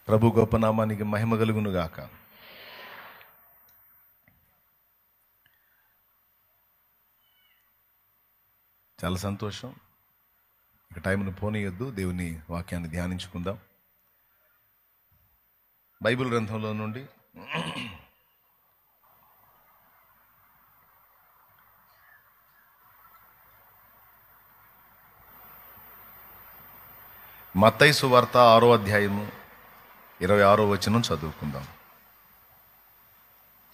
ప్రభు గొప్ప నామానికి మహిమ కలుగును గాక. చాలా సంతోషం. ఇక టైంను పోనీయొద్దు, దేవుని వాక్యాన్ని ధ్యానించుకుందాం. బైబిల్ గ్రంథంలో నుండి మత్తయి సువార్త 6వ అధ్యాయము 26వ వచనం చదువుకుందాం.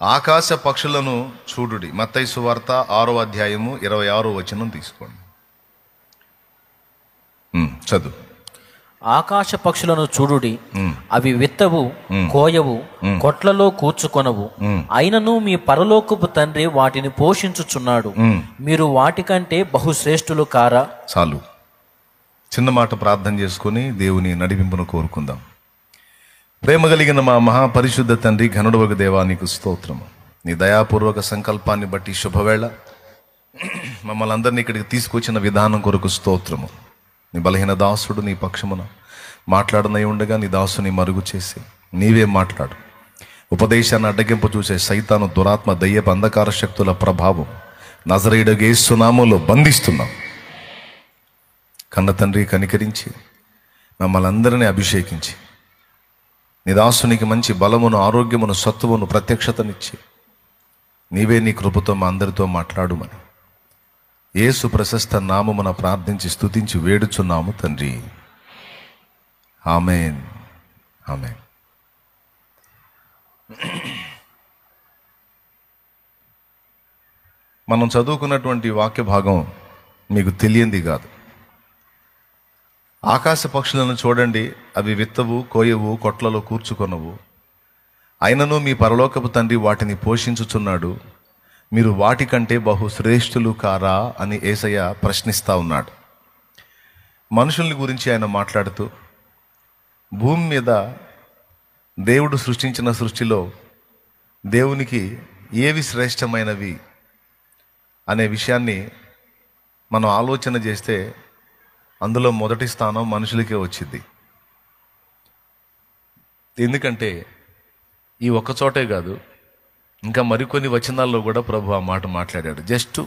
ఆకాశ పక్షులను చూడుడి. మత్తయి సువార్త 6వ అధ్యాయము 26వ వచనం తీసుకోండి. చదువు. ఆకాశ పక్షులను చూడుడి, అవి విత్తవు, కోయవు, కొట్లలో కూర్చుకొనవు, అయినను మీ పరలోకపు తండ్రి వాటిని పోషించుచున్నాడు. మీరు వాటికంటే బహుశ్రేష్ఠులు కారా? చాలు. చిన్న మాట ప్రార్థన చేసుకుని దేవుని నడిపింపును కోరుకుందాం. ప్రేమ కలిగిన మా మహాపరిశుద్ధ తండ్రి, ఘనుడవగు దేవా, నీకు స్తోత్రము. నీ దయాపూర్వక సంకల్పాన్ని బట్టి శుభవేళ మమ్మల్ని అందరినీ ఇక్కడికి తీసుకొచ్చిన విధానం కొరకు స్తోత్రము. నీ బలహీన దాసుడు నీ పక్షమున మాట్లాడనై ఉండగా నీ దాసుని మరుగు చేసి నీవే మాట్లాడు. ఉపదేశాన్ని అడ్డగింపు చూసే సైతాను, దురాత్మ, దయ్యపు అంధకార శక్తుల ప్రభావం నజరేయుడగు యేసు నామములో బంధిస్తున్నాం. కన్న తండ్రి, కనికరించి మమ్మల్ని అందరినీ అభిషేకించి నీ దాసునికి మంచి బలమును, ఆరోగ్యమును, సత్వమును, ప్రత్యక్షతనిచ్చి నీవే నీ కృపతో మా అందరితో మాట్లాడుమని యేసు ప్రశస్త నామమున ప్రార్థించి స్తుతించి వేడుచున్నాము తండ్రి. ఆమేన్, ఆమేన్. మనం చదువుకున్నటువంటి వాక్య భాగం మీకు తెలియంది కాదు. ఆకాశ పక్షులను చూడండి, అవి విత్తవు, కోయవు, కొట్లలో కూర్చుకొనవు, అయినను మీ పరలోకపు తండ్రి వాటిని పోషించుచున్నాడు. మీరు వాటికంటే బహుశ్రేష్ఠులు కారా అని యేసయ్య ప్రశ్నిస్తూ ఉన్నాడు. మనుషుల్ని గురించి ఆయన మాట్లాడుతూ భూమి మీద దేవుడు సృష్టించిన సృష్టిలో దేవునికి ఏవి శ్రేష్టమైనవి అనే విషయాన్ని మనం ఆలోచన చేస్తే అందులో మొదటి స్థానం మనుషులకే వచ్చింది. ఎందుకంటే ఈ ఒక్క చోటే కాదు, ఇంకా మరికొన్ని వచనాల్లో కూడా ప్రభు ఆ మాట మాట్లాడాడు. జస్ట్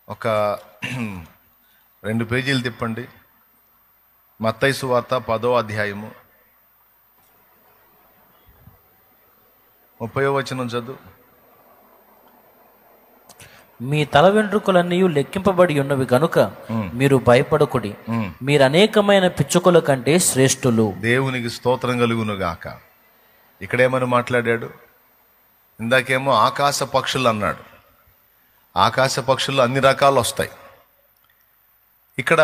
ఒక 2 పేజీలు తిప్పండి. మత్తయి సువార్త 10వ అధ్యాయము 30వ వచనం చదువు. మీ తల వెంట్రుకలన్నీ లెక్కింపబడి ఉన్నవి గనుక మీరు భయపడకుడి, మీరు అనేకమైన పిచ్చుకల కంటే శ్రేష్ఠులు. దేవునికి స్తోత్రం కలుగును గాక. ఇక్కడేమని మాట్లాడాడు? ఇందాకేమో ఆకాశ పక్షులు అన్నాడు. ఆకాశ పక్షులు అన్ని రకాలు వస్తాయి. ఇక్కడ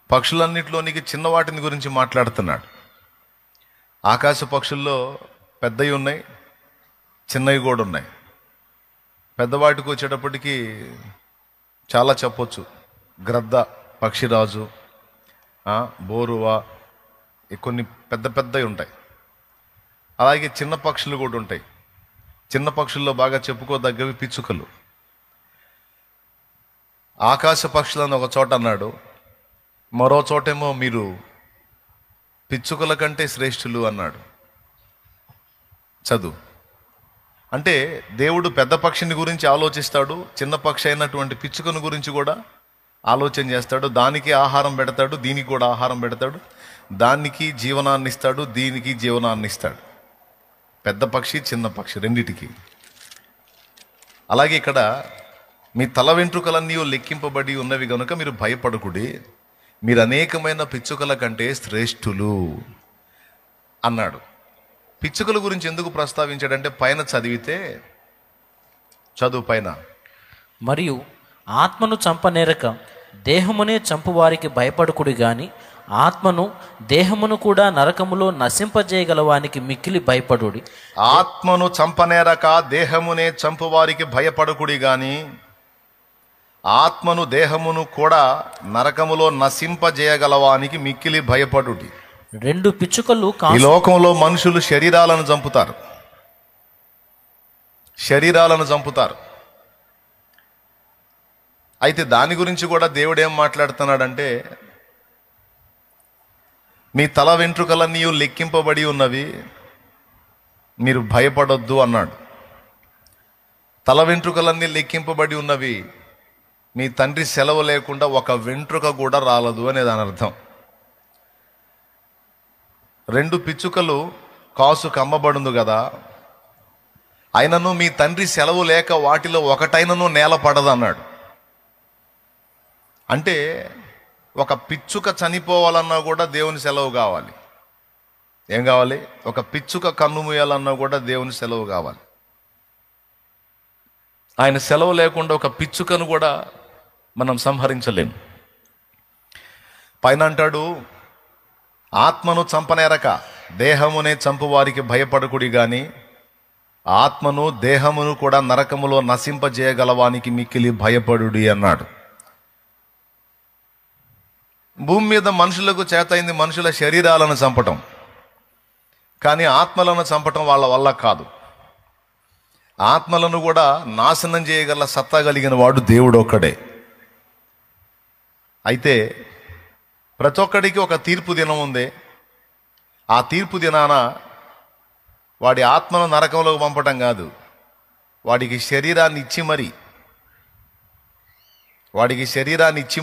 పక్షులన్నిటిలోనికి చిన్న వాటిని గురించి మాట్లాడుతున్నాడు. ఆకాశ పక్షుల్లో పెద్దవి ఉన్నాయి, చిన్నవి కూడా ఉన్నాయి. పెద్దవాటికి వచ్చేటప్పటికి చాలా చెప్పొచ్చు. గ్రద్ద, పక్షిరాజు, బోరువా, కొన్ని పెద్ద పెద్దవి ఉంటాయి. అలాగే చిన్న పక్షులు కూడా ఉంటాయి. చిన్న పక్షుల్లో బాగా చెప్పుకోదగ్గవి పిచ్చుకలు. ఆకాశ పక్షులను ఒక చోట అన్నాడు, మరో చోటేమో మీరు పిచ్చుకల కంటే శ్రేష్ఠులు అన్నాడు. చదువు. అంటే దేవుడు పెద్ద పక్షిని గురించి ఆలోచిస్తాడు, చిన్న పక్షి అయినటువంటి పిచ్చుకను గురించి కూడా ఆలోచన చేస్తాడు. దానికి ఆహారం పెడతాడు, దీనికి కూడా ఆహారం పెడతాడు. దానికి జీవనాన్ని ఇస్తాడు, దీనికి జీవనాన్ని ఇస్తాడు. పెద్ద పక్షి, చిన్న పక్షి రెండిటికి. అలాగే ఇక్కడ మీ తల వెంట్రుకలన్నీ లెక్కింపబడి ఉన్నవి కనుక మీరు భయపడకుడి, మీరు అనేకమైన పిచ్చుకల కంటే శ్రేష్ఠులు అన్నాడు. పిచ్చుకల గురించి ఎందుకు ప్రస్తావించాడంటే పైన చదివితే, చదువు పైన, మరియు ఆత్మను చంపనేరక దేహమునే చంపువారికి భయపడకుడి గాని ఆత్మను దేహమును కూడా నరకములో నశింపజేయగలవానికి మిక్కిలి భయపడుడి. ఆత్మను చంపనేరక దేహమునే చంపువారికి భయపడకుడి గాని ఆత్మను దేహమును కూడా నరకములో నశింపజేయగలవానికి మిక్కిలి భయపడుడి. 2 పిచ్చుకలు ఈ లోకంలో మనుషులు శరీరాలను చంపుతారు. అయితే దాని గురించి కూడా దేవుడు ఏం మాట్లాడుతున్నాడంటే, మీ తల వెంట్రుకలన్నీ లెక్కింపబడి ఉన్నవి, మీరు భయపడొద్దు అన్నాడు. తల వెంట్రుకలన్నీ లెక్కింపబడి ఉన్నవి, మీ తండ్రి సెలవు లేకుండా ఒక వెంట్రుక కూడా రాలదు అనే దాని అర్థం. 2 పిచ్చుకలు కాసుకు అమ్మబడును కదా, అయినను మీ తండ్రి సెలవు లేక వాటిలో ఒకటైనను నేల పడదు అన్నాడు. అంటే ఒక పిచ్చుక చనిపోవాలన్నా కూడా దేవుని సెలవు కావాలి. ఏం కావాలి? ఒక పిచ్చుక కన్ను మూయాలన్నా కూడా దేవుని సెలవు కావాలి. ఆయన సెలవు లేకుండా ఒక పిచ్చుకను కూడా మనం సంహరించలేము. పైన అంటాడు, ఆత్మను చంపనేరక దేహమునే చంపు వారికి భయపడకుడి గాని ఆత్మను దేహమును కూడా నరకములో నశింపజేయగలవానికి మిక్కిలి భయపడుడి అన్నాడు. భూమి మీద మనుషులకు చేతైంది మనుషుల శరీరాలను చంపటం, కానీ ఆత్మలను చంపటం వాళ్ళ వల్ల కాదు. ఆత్మలను కూడా నాశనం చేయగల సత్తా కలిగిన వాడు దేవుడు ఒక్కడే. అయితే ప్రతి ఒక్కడికి ఒక తీర్పు దినం ఉంది. ఆ తీర్పు దినాన వాడి ఆత్మను నరకంలోకి పంపటం కాదు, వాడికి శరీరాన్ని ఇచ్చి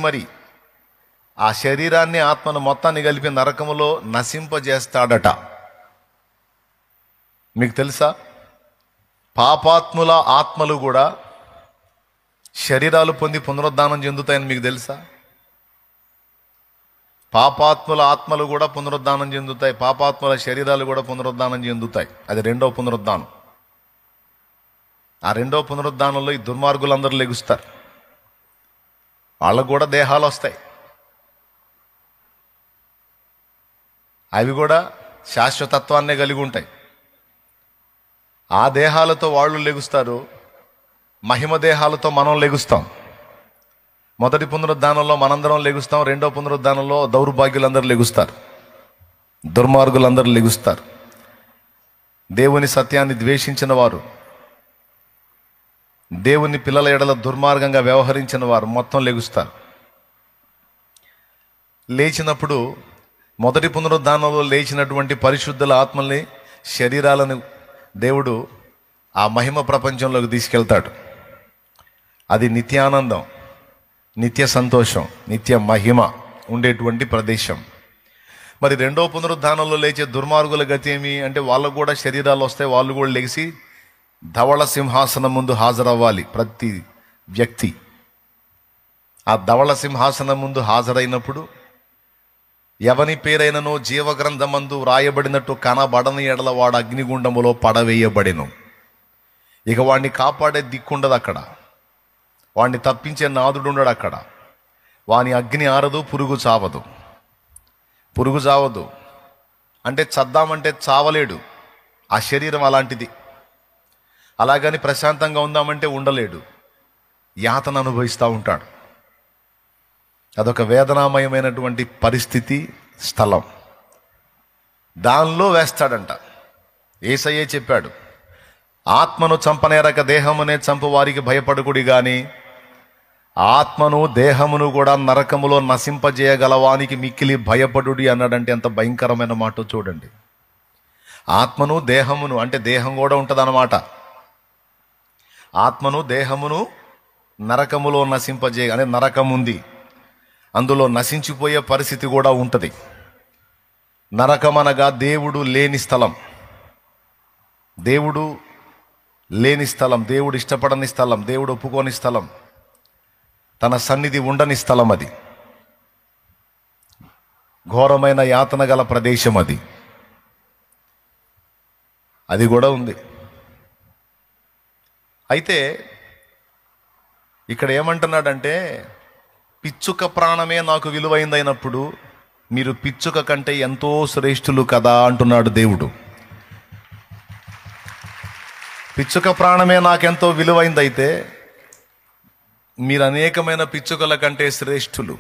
మరి ఆ శరీరాన్ని ఆత్మను మొత్తాన్ని కలిపి నరకములో నశింపజేస్తాడట. మీకు తెలుసా, పాపాత్ముల ఆత్మలు కూడా శరీరాలు పొంది పునరుద్ధానం చెందుతాయని మీకు తెలుసా? పాపాత్ముల ఆత్మలు కూడా పునరుద్ధానం చెందుతాయి, పాపాత్ముల శరీరాలు కూడా పునరుద్ధానం చెందుతాయి. అది 2వ పునరుద్ధానం. ఆ 2వ పునరుద్ధానంలో ఈ దుర్మార్గులందరూ లెగుస్తారు, వాళ్ళకు కూడా దేహాలు వస్తాయి. అవి కూడా శాశ్వతత్వాన్నే కలిగి ఉంటాయి. ఆ దేహాలతో వాళ్ళు లెగుస్తారు, మహిమ దేహాలతో మనం లెగుస్తాం. మొదటి పునరుద్ధానంలో మనందరం లెగుస్తాం, 2వ పునరుద్ధానంలో దౌర్భాగ్యులందరూ లెగుస్తారు, దుర్మార్గులందరూ లెగుస్తారు. దేవుని సత్యాన్ని ద్వేషించిన వారు, దేవుని పిల్లల ఎడల దుర్మార్గంగా వ్యవహరించిన వారు మొత్తం లెగుస్తారు. లేచినప్పుడు మొదటి పునరుద్ధానంలో లేచినటువంటి పరిశుద్ధుల ఆత్మల్ని, శరీరాలను దేవుడు ఆ మహిమ ప్రపంచంలోకి తీసుకెళ్తాడు. అది నిత్యానందం, నిత్య సంతోషం, నిత్య మహిమ ఉండేటువంటి ప్రదేశం. మరి 2వ పునరుద్ధానంలో లేచే దుర్మార్గుల గతి ఏమి అంటే, వాళ్ళకు కూడా శరీరాలు వస్తాయి, వాళ్ళు కూడా లెగిసి ధవళ సింహాసనం ముందు హాజరవ్వాలి. ప్రతి వ్యక్తి ఆ ధవళ సింహాసనం ముందు హాజరైనప్పుడు ఎవని పేరైనను జీవగ్రంథమందు వ్రాయబడినట్టు కనబడని ఎడల వాడు అగ్నిగుండములో పడవేయబడెను. ఇక వాడిని కాపాడే దిక్కుండదు అక్కడ, వాడిని తప్పించే నాదుడు ఉండడు అక్కడ. వాని అగ్ని ఆరదు, పురుగు చావదు. అంటే చద్దామంటే చావలేడు, ఆ శరీరం అలాంటిది. అలాగని ప్రశాంతంగా ఉందామంటే ఉండలేడు, యాతన అనుభవిస్తూ ఉంటాడు. అదొక వేదనామయమైనటువంటి పరిస్థితి, స్థలం. దానిలో వేస్తాడంట. యేసయ్యే చెప్పాడు, ఆత్మను చంపనేరక దేహమునే చంపు వారికి భయపడకుడి గాని ఆత్మను దేహమును కూడా నరకములో నశింపజేయగలవానికి మిక్కిలి భయపడుడి అన్నాడంటే ఎంత భయంకరమైన మాట చూడండి. ఆత్మను దేహమును అంటే దేహం కూడా ఉంటుంది అన్నమాట. ఆత్మను దేహమును నరకములో అంటే నరకం ఉంది, అందులో నశించిపోయే పరిస్థితి కూడా ఉంటుంది. నరకమనగా దేవుడు లేని స్థలం, దేవుడు ఇష్టపడని స్థలం, దేవుడు ఒప్పుకోని స్థలం, తన సన్నిధి ఉండని స్థలం. అది ఘోరమైన యాతన గల ప్రదేశం. అది కూడా ఉంది. అయితే ఇక్కడ ఏమంటున్నాడంటే, పిచ్చుక ప్రాణమే నాకు విలువైందైనప్పుడు మీరు పిచ్చుక కంటే ఎంతో శ్రేష్ఠులు కదా అంటున్నాడు దేవుడు. పిచ్చుక ప్రాణమే నాకెంతో విలువైందైతే మీరు అనేకమైన పిచ్చుకల కంటే శ్రేష్ఠులు.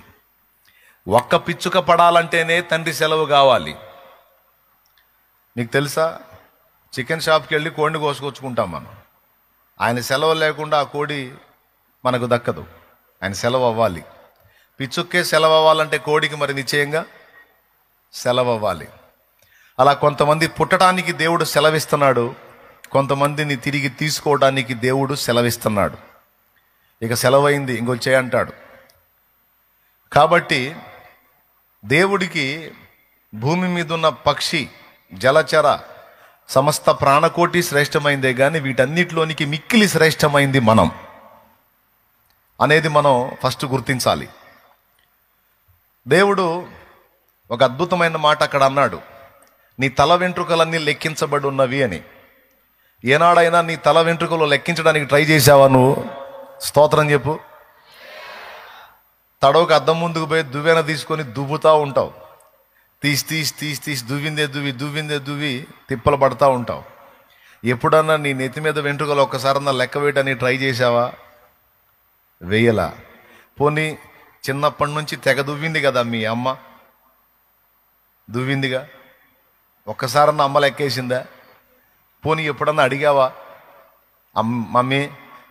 ఒక్క పిచ్చుక పడాలంటేనే తండ్రి సెలవు కావాలి. నీకు తెలుసా, చికెన్ షాప్కి వెళ్ళి కోడిని కోసుకొచ్చుకుంటాం మనం. ఆయన సెలవు లేకుండా ఆ కోడి మనకు దక్కదు, ఆయన సెలవు అవ్వాలి. పిచ్చుక్కే సెలవు అవ్వాలంటే కోడికి మరి నిశ్చయంగా సెలవు అవ్వాలి. అలా కొంతమంది పుట్టడానికి దేవుడు సెలవిస్తున్నాడు, కొంతమందిని తిరిగి తీసుకోవడానికి దేవుడు సెలవిస్తున్నాడు. ఇక సెలవైంది ఇంకొచ్చే అంటాడు. కాబట్టి దేవుడికి భూమి మీద ఉన్న పక్షి, జలచర, సమస్త ప్రాణకోటి శ్రేష్టమైందే కానీ వీటన్నిటిలోనికి మిక్కిలి శ్రేష్టమైంది మనం అనేది మనం ఫస్ట్ గుర్తించాలి. దేవుడు ఒక అద్భుతమైన మాట అక్కడ అన్నాడు, నీ తల వెంట్రుకలన్నీ లెక్కించబడి ఉన్నవి అని. ఏనాడైనా నీ తల వెంట్రుకలు లెక్కించడానికి ట్రై చేసావా నువ్వు? స్తోత్రం చెప్పు. తడవకు అద్దం ముందుకు పోయి దువ్వెన తీసుకొని దువ్వుతూ ఉంటావు. తీసి దువ్విందే దువ్వి తిప్పలు పడతా ఉంటావు. ఎప్పుడన్నా నీ నెత్తి మీద వెంట్రుకలు ఒక్కసారన్నా లెక్క వేయడానికి ట్రై చేసావా? వేయలా. పోనీ చిన్నప్పటి నుంచి తెగ దువ్వింది కదా మీ అమ్మ, దువ్విందిగా, ఒక్కసారన్నా అమ్మ లెక్కేసిందా? పోనీ ఎప్పుడన్నా అడిగావా, మమ్మీ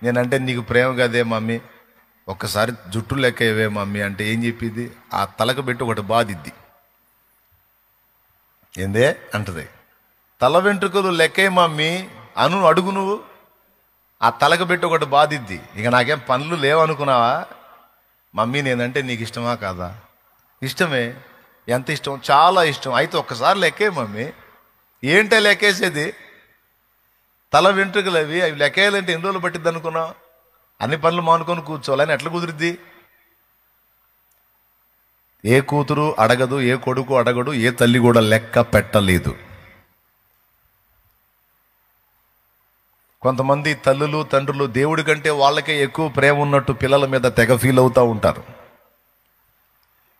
నేనంటే నీకు ప్రేమ కదే మమ్మీ, ఒక్కసారి జుట్టు లెక్కవే మమ్మీ అంటే ఏం చెప్పిద్ది? ఆ తలకు పెట్టి ఒకటి బాధిద్ది. ఏందే అంటది, తల వెంట్రుకలు లెక్కే మమ్మీ అను అడుగు నువ్వు. ఆ తలకు పెట్టి ఒకటి బాధిద్ది. ఇక నాకేం పనులు లేవనుకున్నావా? మమ్మీ నేనంటే నీకు ఇష్టమా కాదా? ఇష్టమే. ఎంత ఇష్టం? చాలా ఇష్టం. అయితే ఒక్కసారి లెక్కే మమ్మీ. ఏంటే లెక్కేసేది? తల వెంట్రుకలు అవి లెక్కేయాలంటే ఎన్ని రోజులు పట్టిద్ది అనుకున్నావు? అన్ని పనులు మానుకొని కూర్చోవాలని ఎట్లా కుదిరిద్ది? ఏ కూతురు అడగదు, ఏ కొడుకు అడగడు, ఏ తల్లి కూడా లెక్క పెట్టలేదు. కొంతమంది తల్లులు తండ్రులు దేవుడి కంటే వాళ్ళకే ఎక్కువ ప్రేమ ఉన్నట్టు పిల్లల మీద తెగ ఫీల్ అవుతూ ఉంటారు.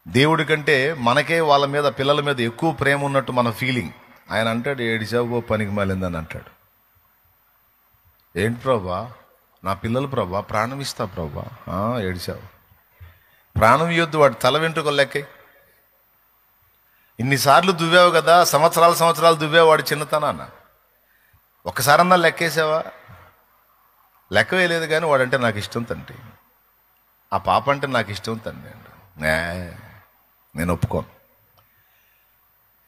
దేవుడి కంటే మనకే వాళ్ళ మీద, పిల్లల మీద ఎక్కువ ప్రేమ ఉన్నట్టు మన ఫీలింగ్. ఆయన అంటాడు, ఏడిచావు పనికి మాలిందని అంటాడు. ఏంటి ప్రభా, నా పిల్లలు ప్రభా, ప్రాణం ఇస్తా ప్రభా. ఏడిచావు, ప్రాణం ఇవ్వద్దు, వాడు తల వెంట్రుకలు లెక్కే. ఇన్నిసార్లు దువ్వావు కదా, సంవత్సరాలు దువ్వావు వాడు చిన్నతనాన్న. ఒక్కసారన్నా లెక్కేసావా? లెక్క వేయలేదు. కానీ వాడంటే నాకు ఇష్టం తండ్రి, ఆ పాప అంటే నాకు ఇష్టం తండ్రి అంట. నేను ఒప్పుకోను.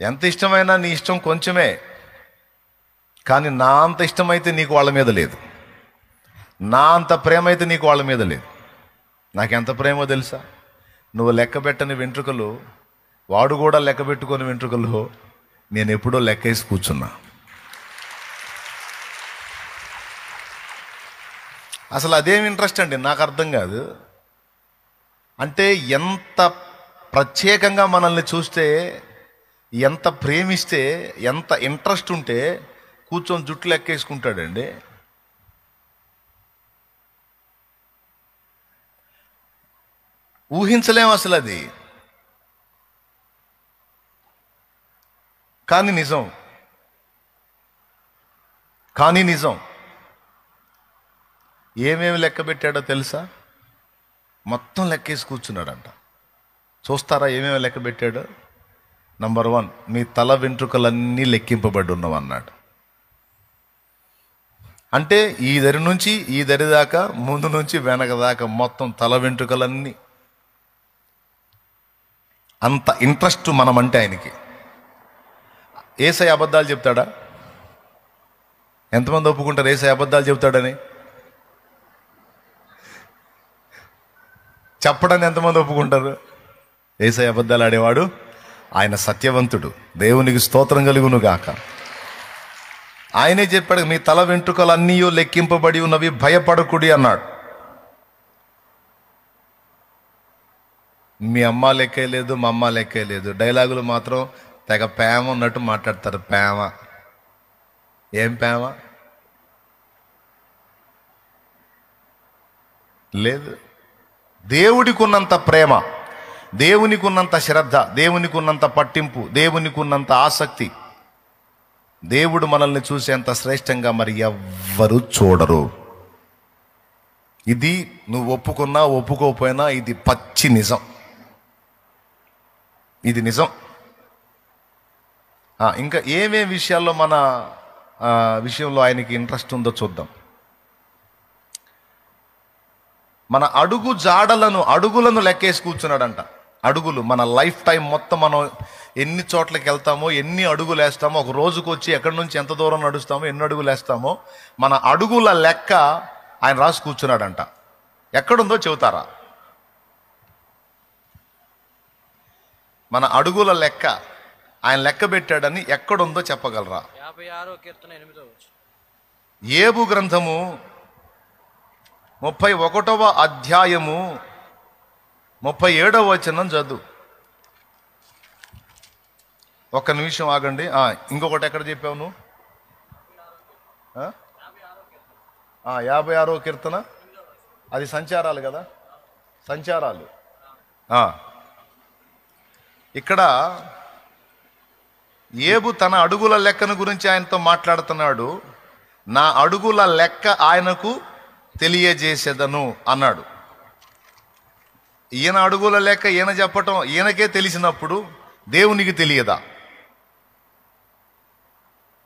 ఎంత ఇష్టమైనా నీ ఇష్టం కొంచెమే, కానీ నా అంత ఇష్టమైతే నీకు వాళ్ళ మీద లేదు, నా అంత ప్రేమ అయితే నీకు వాళ్ళ మీద లేదు. నాకెంత ప్రేమో తెలుసా? నువ్వు లెక్క పెట్టని వెంట్రుకలు వాడు కూడా లెక్క పెట్టుకొని వెంట్రుకలు నేను ఎప్పుడో లెక్కేసి కూర్చున్నా. అసలు అదేం ఇంట్రెస్ట్ అండి, నాకు అర్థం కాదు. అంటే ఎంత ప్రత్యేకంగా మనల్ని చూస్తే, ఎంత ప్రేమిస్తే, ఎంత ఇంట్రెస్ట్ ఉంటే కూర్చొని జుట్టు లెక్కేసుకుంటాడండి. ఊహించలేం అసలు అది. కానీ నిజం. ఏమేమి లెక్క పెట్టాడో తెలుసా? మొత్తం లెక్కేసి కూర్చున్నాడంట. చూస్తారా ఏమేమి లెక్క పెట్టాడో? నంబర్ 1, మీ తల వెంట్రుకలన్నీ లెక్కింపబడి ఉన్నవి అన్నాడు. అంటే ఈ దరి నుంచి ఈ దరి దాకా, ముందు నుంచి వెనక దాకా మొత్తం తల వెంట్రుకలన్నీ. అంత ఇంట్రెస్ట్ మనమంటే ఆయనకి. యేసయ్య అబద్ధాలు చెప్తాడా? ఎంతమంది ఒప్పుకుంటారు యేసయ్య అబద్ధాలు చెప్తాడని? చెప్పడానికి ఎంతమంది ఒప్పుకుంటారు? యేసయ్య అబద్ధాలు ఆడేవాడు, ఆయన సత్యవంతుడు. దేవునికి స్తోత్రం కలుగును గాక. ఆయనే చెప్పాడు, మీ తల వెంట్రుకలన్నీ లెక్కింపబడి ఉన్నవి, భయపడకుడి అన్నాడు. మీ అమ్మ లెక్కే లేదు, మా అమ్మ లెక్కే లేదు. డైలాగులు మాత్రం తెగ ప్రేమ ఉన్నట్టు మాట్లాడతారు. ప్రేమ ఏం ప్రేమ లేదు. దేవుడికి ఉన్నంత ప్రేమ, దేవునికి ఉన్నంత శ్రద్ధ, దేవునికి ఉన్నంత పట్టింపు, దేవునికి ఉన్నంత ఆసక్తి, దేవుడు మనల్ని చూసేంత శ్రేష్టంగా మరి ఎవ్వరూ చూడరు. ఇది నువ్వు ఒప్పుకున్నా ఒప్పుకోకపోయినా ఇది పచ్చి నిజం. ఇది నిజం. ఇంకా ఏమేం విషయాల్లో మన విషయంలో ఆయనకి ఇంట్రెస్ట్ ఉందో చూద్దాం. మన అడుగులను లెక్కేసి కూర్చున్నాడంట. అడుగులు. మన లైఫ్ టైం మొత్తం మనం ఎన్ని చోట్లకి వెళ్తామో, ఎన్ని అడుగులు వేస్తామో, ఒక రోజుకు వచ్చి ఎక్కడి నుంచి ఎంత దూరం నడుస్తామో, ఎన్ని అడుగులు వేస్తామో, మన అడుగుల లెక్క ఆయన రాసి కూర్చున్నాడంట. ఎక్కడుందో చెబుతారా? మన అడుగుల లెక్క ఆయన లెక్క పెట్టాడని ఎక్కడుందో చెప్పగలరా? 56వ కీర్తన 8వ వచనం. యోబు గ్రంథము 31వ అధ్యాయము 37వ వచనం చదువు. ఒక్క నిమిషం ఆగండి. ఇంకొకటి ఎక్కడ చెప్పావు నువ్వు? 56వ కీర్తన, అది సంచారాలు కదా, సంచారాలు. ఇక్కడ యోబు తన అడుగుల లెక్కను గురించి ఆయనతో మాట్లాడుతున్నాడు. నా అడుగుల లెక్క ఆయనకు తెలియజేసేదను అన్నాడు. ఈయన అడుగుల లెక్క ఈయన చెప్పటం ఈయనకే తెలిసినప్పుడు దేవునికి తెలియదా?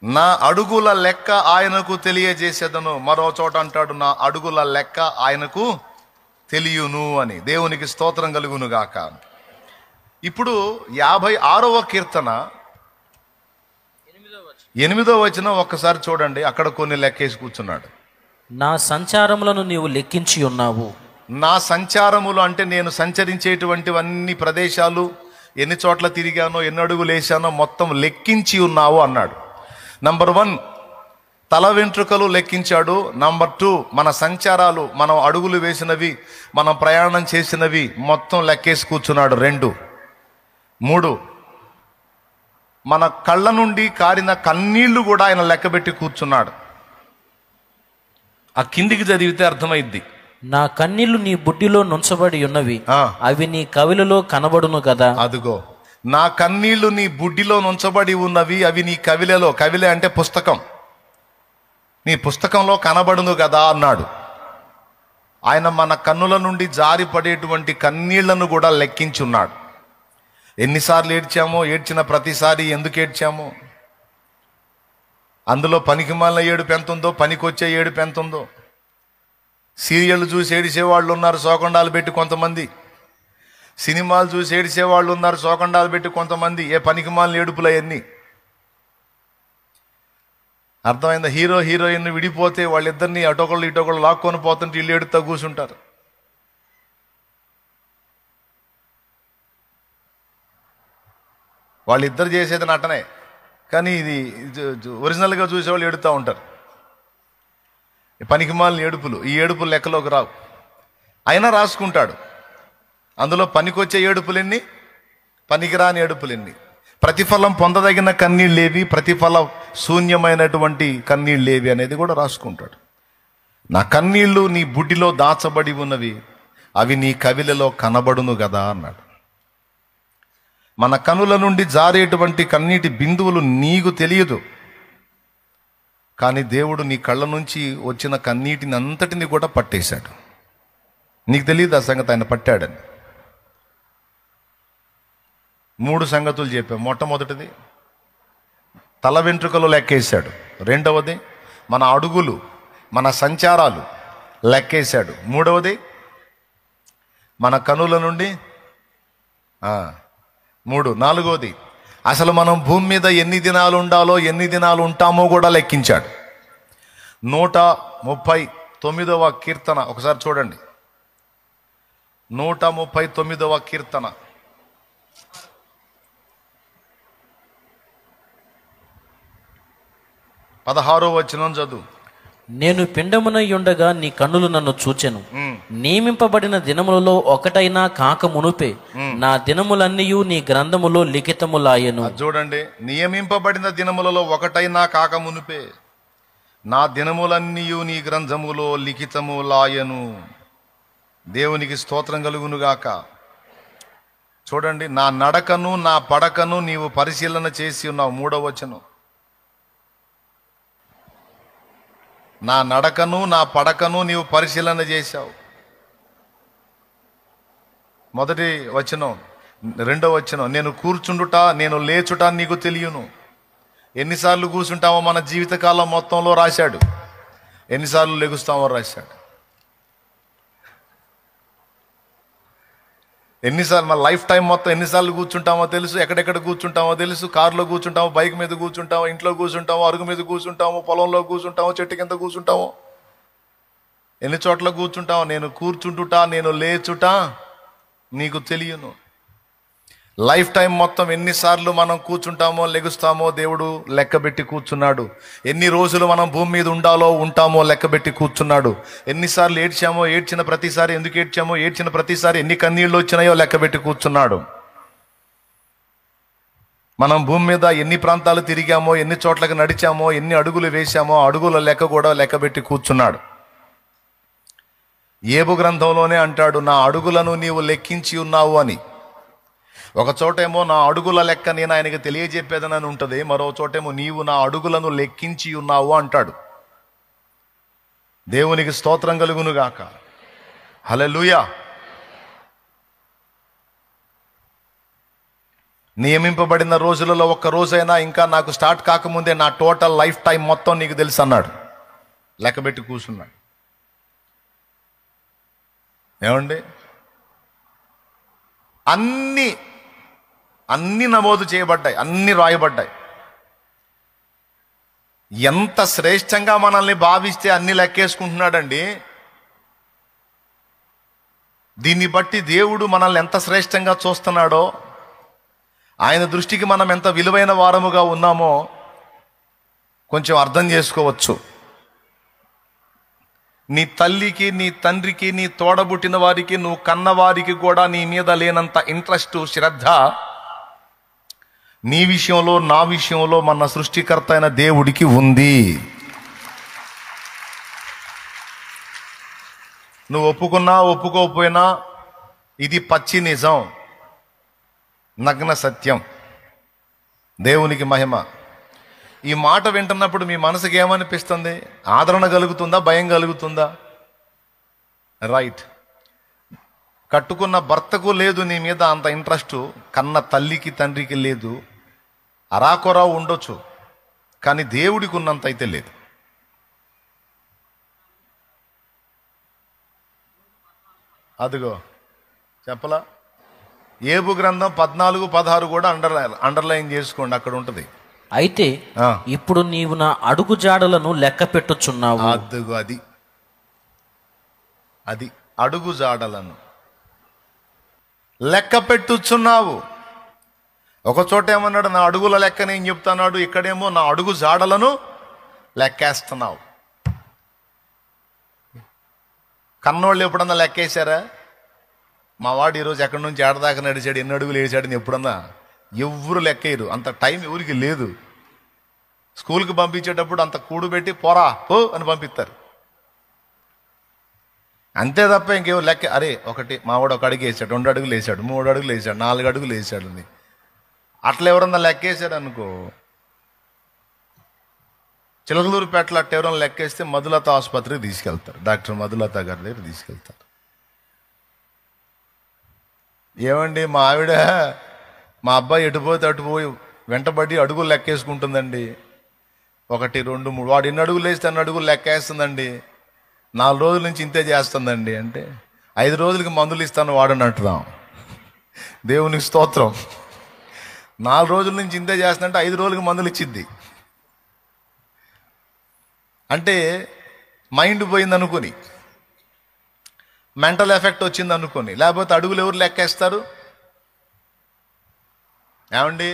నా అడుగుల లెక్క ఆయనకు తెలియజేసేదను. మరో చోట అంటాడు, నా అడుగుల లెక్క ఆయనకు తెలియను అని. దేవునికి స్తోత్రం కలుగును గాక. ఇప్పుడు 56వ కీర్తన 8వ వచనం ఒక్కసారి చూడండి. అక్కడ కొన్ని లెక్కేసి కూర్చున్నాడు. నా సంచారములను నీవు లెక్కించి ఉన్నావు. నా సంచారములు అంటే నేను సంచరించేటువంటివన్నీ ప్రదేశాలు, ఎన్ని చోట్ల తిరిగానో, ఎన్ని అడుగులు వేసానో మొత్తం లెక్కించి ఉన్నావు అన్నాడు. నంబర్ 1 తల వెంట్రుకలు లెక్కించాడు. నంబర్ 2 మన సంచారాలు, మనం అడుగులు వేసినవి, మనం ప్రయాణం చేసినవి మొత్తం లెక్కేసి కూర్చున్నాడు. 2, 3 మన కళ్ళ నుండి కారిన కన్నీళ్లు కూడా ఆయన లెక్కబెట్టి కూర్చున్నాడు. ఆ కిందికి చదివితే అర్థమైద్ది. నా కన్నీళ్లు నీ బుడ్డిలో నుంచబడి ఉన్నవి, అవి నీ కవిలలో కనబడును కదా. అదుగో, నా కన్నీళ్లు నీ బుడ్డిలో నుంచబడి ఉన్నవి, అవి నీ కవిలలో, కవిలే అంటే పుస్తకం, నీ పుస్తకంలో కనబడును కదా అన్నాడు. ఆయన మన కన్నుల నుండి జారిపడేటువంటి కన్నీళ్లను కూడా లెక్కించున్నాడు. ఎన్నిసార్లు ఏడ్చామో, ఏడ్చిన ప్రతిసారి ఎందుకు ఏడ్చామో, అందులో పనికిమాలిన ఏడుపు ఎంత ఉందో, పనికొచ్చే ఏడుపు ఎంత ఉందో. సీరియళ్ళు చూసి ఏడిచేవాళ్ళు ఉన్నారు శోకండాలు పెట్టి కొంతమంది, సినిమాలు చూసి ఏడిచేవాళ్ళు ఉన్నారు శోకండాలు పెట్టి కొంతమంది. ఏ పనికిమాలిన ఏడుపులు అవన్నీ. అర్థమైందా? హీరో హీరోయిన్ విడిపోతే వాళ్ళిద్దరిని అటొకళ్ళు ఇటొకళ్ళు లాక్కొని పోతుంటే వీళ్ళు ఏడుతా కూర్చుంటారు. వాళ్ళిద్దరు చేసేది నటనే, కానీ ఇది ఒరిజినల్గా చూసేవాళ్ళు ఏడుతూ ఉంటారు. పనికిమాలిన ఏడుపులు, ఈ ఏడుపులు లెక్కలోకి రావు. అయినా రాసుకుంటాడు. అందులో పనికొచ్చే ఏడుపులెన్ని, పనికిరాని ఏడుపులెన్ని, ప్రతిఫలం పొందదగిన కన్నీళ్ళేవి, ప్రతిఫలం శూన్యమైనటువంటి కన్నీళ్ళేవి అనేది కూడా రాసుకుంటాడు. నా కన్నీళ్లు నీ బుడ్డిలో దాచబడి ఉన్నవి, అవి నీ కవిలలో కనబడును కదా అన్నాడు. మన కనుల నుండి జారేటువంటి కన్నీటి బిందువులు నీకు తెలియదు, కానీ దేవుడు నీ కళ్ళ నుంచి వచ్చిన కన్నీటిని అంతటిని కూడా పట్టేశాడు. నీకు తెలియదు ఆ సంగతి, ఆయన పట్టాడని. 3 సంగతులు చెప్పాం. మొట్టమొదటిది తల వెంట్రుకలు లెక్కేశాడు. 2వది మన అడుగులు, మన సంచారాలు లెక్కేశాడు. 3వది మన కనుల నుండి 3. 4వది అసలు మనం భూమి మీద ఎన్ని దినాలు ఉండాలో, ఎన్ని దినాలు ఉంటామో కూడా లెక్కించాడు. 139వ కీర్తన ఒకసారి చూడండి. 139వ కీర్తన 16వ వచనం చదువు. నేను పిండమునై ఉండగా నీ కన్నులు నన్ను చూచెను. నియమింపబడిన దినములలో ఒకటైనా కాక మునుపే నా దినములన్నీయు నీ గ్రంథములో లిఖితములాయెను. చూడండి, నియమింపబడిన దినములలో ఒకటైనా కాక మునుపే నా దినములన్నీయు నీ గ్రంథములో లిఖితములాయెను. దేవునికి స్తోత్రం కలుగునుగాక. చూడండి, నా నడకను నా పడకను నీవు పరిశీలన చేసి ఉన్నావు. 3వ వచనం. నా నడకను నా పడకను నీవు పరిశీలన చేశావు. 1వ వచనం. 2వ వచనం, నేను కూర్చుండుట నేను లేచుట నీకు తెలియను. ఎన్నిసార్లు కూర్చుంటామో మన జీవితకాలం మొత్తంలో రాశాడు, ఎన్నిసార్లు లెగుస్తామో రాశాడు. ఎన్నిసార్లు మన లైఫ్ టైం మొత్తం ఎన్నిసార్లు కూర్చుంటామో తెలుసు, ఎక్కడెక్కడ కూర్చుంటామో తెలుసు. కారులో కూర్చుంటామో, బైక్ మీద కూర్చుంటామో, ఇంట్లో కూర్చుంటామో, అరుగు మీద కూర్చుంటామో, పొలంలో కూర్చుంటామో, చెట్టు కింద కూర్చుంటామో, ఎన్ని చోట్ల కూర్చుంటామో. నేను కూర్చుంటుట, నేను లేచుట నీకు తెలియను. లైఫ్ టైం మొత్తం ఎన్నిసార్లు మనం కూర్చుంటామో, లెగుస్తామో దేవుడు లెక్కబెట్టి కూర్చున్నాడు. ఎన్ని రోజులు మనం భూమి మీద ఉంటామో లెక్కబెట్టి కూర్చున్నాడు. ఎన్నిసార్లు ఏడ్చామో, ఏడ్చిన ప్రతిసారి ఎందుకు ఏడ్చామో, ఏడ్చిన ప్రతిసారి ఎన్ని కన్నీళ్ళు వచ్చినాయో లెక్కబెట్టి కూర్చున్నాడు. మనం భూమి మీద ఎన్ని ప్రాంతాలు తిరిగామో, ఎన్ని చోట్లకు నడిచామో, ఎన్ని అడుగులు వేశామో, అడుగుల లెక్క కూడా లెక్కబెట్టి కూర్చున్నాడు. యోబు గ్రంథంలోనే అంటాడు, నా అడుగులను నీవు లెక్కించి ఉన్నావు అని. ఒక చోటేమో నా అడుగుల లెక్క నేను ఆయనకి తెలియజెప్పేదనని ఉంటుంది, మరో చోటేమో నీవు నా అడుగులను లెక్కించి ఉన్నావు అంటాడు. దేవునికి స్తోత్రం కలుగునుగాక. హల్లెలూయా. నియమింపబడిన రోజులలో ఒక్క రోజైనా ఇంకా నాకు స్టార్ట్ కాకముందే నా టోటల్ లైఫ్ టైం మొత్తం నీకు తెలుసు అన్నాడు. లెక్కబెట్టి కూర్చున్నాడు. ఏమండి, అన్ని నమోదు చేయబడ్డాయి, అన్ని రాయబడ్డాయి. ఎంత శ్రేష్టంగా మనల్ని భావిస్తే అన్ని లెక్కేసుకుంటున్నాడండి. దీన్ని బట్టి దేవుడు మనల్ని ఎంత శ్రేష్టంగా చూస్తున్నాడో, ఆయన దృష్టికి మనం ఎంత విలువైన వారముగా ఉన్నామో కొంచెం అర్థం చేసుకోవచ్చు. నీ తల్లికి, నీ తండ్రికి, నీ తోడబుట్టిన వారికి, నువ్వు కన్నవారికి కూడా నీ మీద లేనంత ఇంట్రెస్ట్, శ్రద్ధ నీ విషయంలో, నా విషయంలో మన సృష్టికర్త అయిన దేవుడికి ఉంది. నువ్వు ఒప్పుకున్నా ఒప్పుకోకపోయినా ఇది పచ్చి నిజం, నగ్న సత్యం. దేవునికి మహిమ. ఈ మాట వింటున్నప్పుడు మీ మనసుకి ఏమనిపిస్తుంది? ఆదరణ కలుగుతుందా, భయం కలుగుతుందా? రైట్. కట్టుకున్న భర్తకు లేదు నీ మీద అంత ఇంట్రెస్ట్, కన్న తల్లికి తండ్రికి లేదు. అరాకొరా ఉండొచ్చు, కానీ దేవుడికి ఉన్నంత అయితే లేదు. అదిగో చెప్పలా, యోబు గ్రంథం 14-16 కూడా అండర్లైన్ చేసుకోండి, అక్కడ ఉంటుంది. అయితే ఇప్పుడు నీవు నా అడుగు జాడలను లెక్క పెట్టుచున్నావు. అదిగో అది అడుగు జాడలను లెక్క పెట్టుచున్నావు. ఒక చోట ఏమన్నాడు, నా అడుగుల లెక్క నేను చెప్తున్నాడు. ఇక్కడేమో నా అడుగు జాడలను లెక్కేస్తున్నావు. కన్నోళ్ళు ఎప్పుడన్నా లెక్కేశారా? మా వాడు ఈరోజు ఎక్కడి నుంచి ఏడదాకా నడిచాడు, ఎన్ని అడుగులు వేసాడని ఎప్పుడన్నా ఎవరు లెక్కేయరు. అంత టైం ఎవరికి లేదు. స్కూల్కి పంపించేటప్పుడు అంత కూడుబెట్టి పోరా పో అని పంపిస్తారు, అంతే తప్ప ఇంకేమో లెక్క. అరే ఒకటి మా వాడు 1 అడుగు వేసాడు, 2 అడుగులు వేసాడు, 3 అడుగులు వేసాడు, 4 అడుగులు వేసాడు అని అట్లా ఎవరన్నా లెక్కేసాడు అనుకో. చిలకలూరుపేటలో అట్ట ఎవరన్నా లెక్కేస్తే మధులత ఆసుపత్రికి తీసుకెళ్తారు, డాక్టర్ మధులత గారి దగ్గర తీసుకెళ్తారు. ఏమండి, మా ఆవిడ మా అబ్బాయి ఎటుపోతే అటుపోయి వెంటబడి అడుగులు లెక్కేసుకుంటుందండి. 1, 2, 3 వాడు ఎన్ని అడుగులు వేస్తే అన్ని అడుగులు లెక్కేస్తుందండి. 4 రోజుల నుంచి ఇంతే చేస్తుందండి. అంటే 5 రోజులకి మందులు ఇస్తాను వాడని అంటున్నాం. దేవునికి స్తోత్రం. 4 రోజుల నుంచి ఇంతే చేస్తుందంటే 5 రోజులకి మందులు ఇచ్చిద్ది. అంటే మైండ్ పోయింది అనుకొని, మెంటల్ ఎఫెక్ట్ వచ్చింది అనుకొని. లేకపోతే అడుగులు ఎవరు లెక్కేస్తారు? ఏమండి,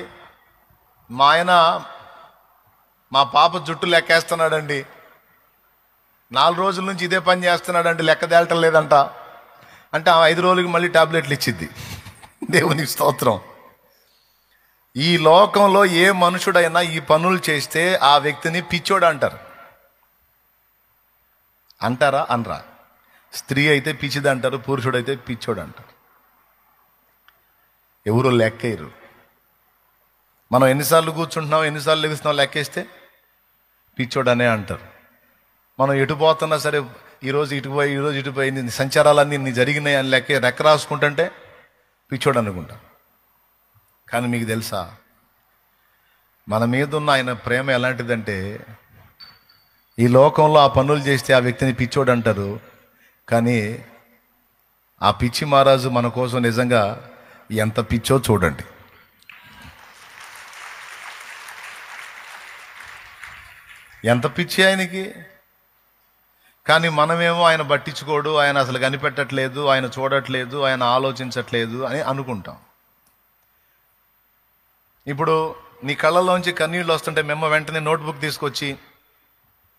మా ఆయన మా పాప జుట్టు లెక్కేస్తున్నాడండి, 4 రోజుల నుంచి ఇదే పని చేస్తున్నాడండి, లెక్క తేలటం లేదంట. అంటే 5 రోజులకి మళ్ళీ టాబ్లెట్లు ఇచ్చిద్ది. దేవునికి స్తోత్రం. ఈ లోకంలో ఏ మనుషుడైనా ఈ పనులు చేస్తే ఆ వ్యక్తిని పిచ్చోడు అంటారు. అంటారా? అనరా? స్త్రీ అయితే పిచ్చిది అంటారు, పురుషుడైతే పిచ్చోడు అంటారు. ఎవరు లెక్కేయరు. మనం ఎన్నిసార్లు కూర్చుంటున్నాం, ఎన్నిసార్లు లెగుస్తున్నాం లెక్కేస్తే పిచ్చోడనే అంటారు. మనం ఎటు పోతున్నా సరే, ఈరోజు ఇటుపోయి ఈరోజు ఇటుపోయి నీ సంచారాలన్నీ నీ జరిగినాయి అని లెక్క రాసుకుంటుంటే పిచ్చోడు అనుకుంటాం. కానీ మీకు తెలుసా, మన మీద ఉన్న ఆయన ప్రేమ ఎలాంటిదంటే, ఈ లోకంలో ఆ పనులు చేస్తే ఆ వ్యక్తిని పిచ్చోడు అంటారు, కానీ ఆ పిచ్చి మహారాజు మన కోసం నిజంగా ఎంత పిచ్చో చూడండి. ఎంత పిచ్చి ఆయనకి. కానీ మనమేమో ఆయన పట్టించుకోడు, ఆయన అసలు కనిపెట్టట్లేదు, ఆయన చూడట్లేదు, ఆయన ఆలోచించట్లేదు అని అనుకుంటాం. ఇప్పుడు నీ కళ్ళలోంచి కన్నీళ్ళు వస్తుంటే మేము వెంటనే నోట్బుక్ తీసుకొచ్చి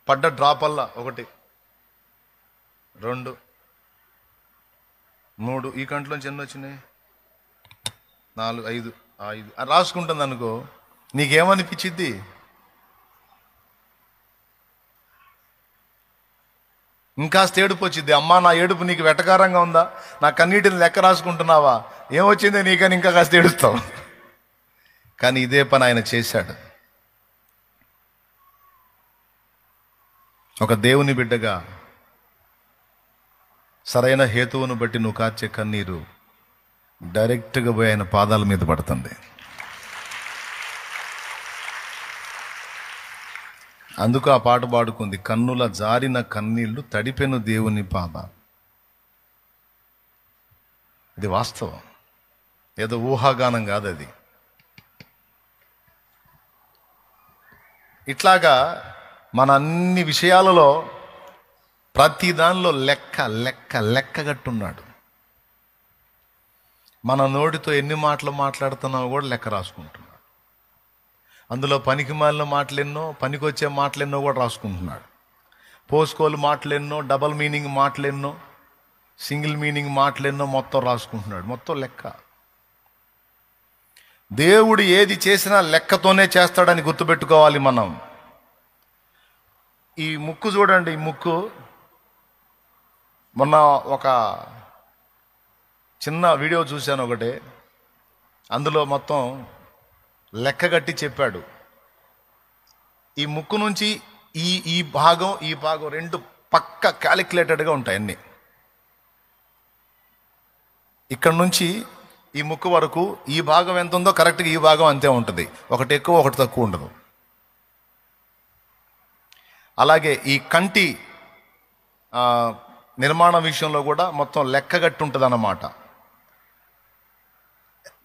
పడ్డ డ్రాప్ వల్ల 1 2 3 ఈ కంట్లోంచి ఎన్ని వచ్చినాయి 4 5 5 రాసుకుంటుంది అనుకో, నీకేమనిపించిద్ది? ఇంకా ఏడుపు వచ్చింది. అమ్మా నా ఏడుపు నీకు వెటకారంగా ఉందా, నా కన్నీటిని లెక్క రాసుకుంటున్నావా, ఏమొచ్చింది నీకని ఇంకా కాస్త ఏడుస్తావు. కానీ ఇదే పని ఆయన చేశాడు. ఒక దేవుని బిడ్డగా సరైన హేతువును బట్టి నువ్వు కార్చే కన్నీరు డైరెక్ట్గా పోయి ఆయన పాదాల మీద పడుతుంది. అందుకు ఆ పాట పాడుకుంది, కన్నుల జారిన కన్నీళ్లు తడిపెను దేవుని పాద. ఇది వాస్తవం, ఏదో ఊహాగానం కాదు అది. ఇట్లాగా మన అన్ని విషయాలలో ప్రతి దానిలో లెక్కగట్టున్నాడు. మన నోటితో ఎన్ని మాటలు మాట్లాడుతున్నామో కూడా లెక్క రాసుకుంటున్నాడు. అందులో పనికి మాలిన మాటలెన్నో, పనికొచ్చే మాటలెన్నో కూడా రాసుకుంటున్నాడు. పోసుకోలు మాటలెన్నో, డబల్ మీనింగ్ మాటలెన్నో, సింగిల్ మీనింగ్ మాటలెన్నో మొత్తం రాసుకుంటున్నాడు. మొత్తం లెక్క. దేవుడు ఏది చేసినా లెక్కతోనే చేస్తాడని గుర్తుపెట్టుకోవాలి మనం. ఈ ముక్కు చూడండి, ఈ ముక్కు మొన్న ఒక చిన్న వీడియో చూశాను ఒకటే, అందులో మొత్తం లెక్కగట్టి చెప్పాడు. ఈ ముక్కు నుంచి ఈ భాగం ఈ భాగం 2 పక్క క్యాలిక్యులేటెడ్గా ఉంటాయి అన్నీ. ఇక్కడ నుంచి ఈ ముక్కు వరకు ఈ భాగం ఎంత ఉందో కరెక్ట్గా ఈ భాగం అంతే ఉంటుంది, ఒకటి ఎక్కువ ఒకటి తక్కువ ఉండదు. అలాగే ఈ కంటి నిర్మాణ విషయంలో కూడా మొత్తం లెక్కగట్టి ఉంటుంది అన్నమాట.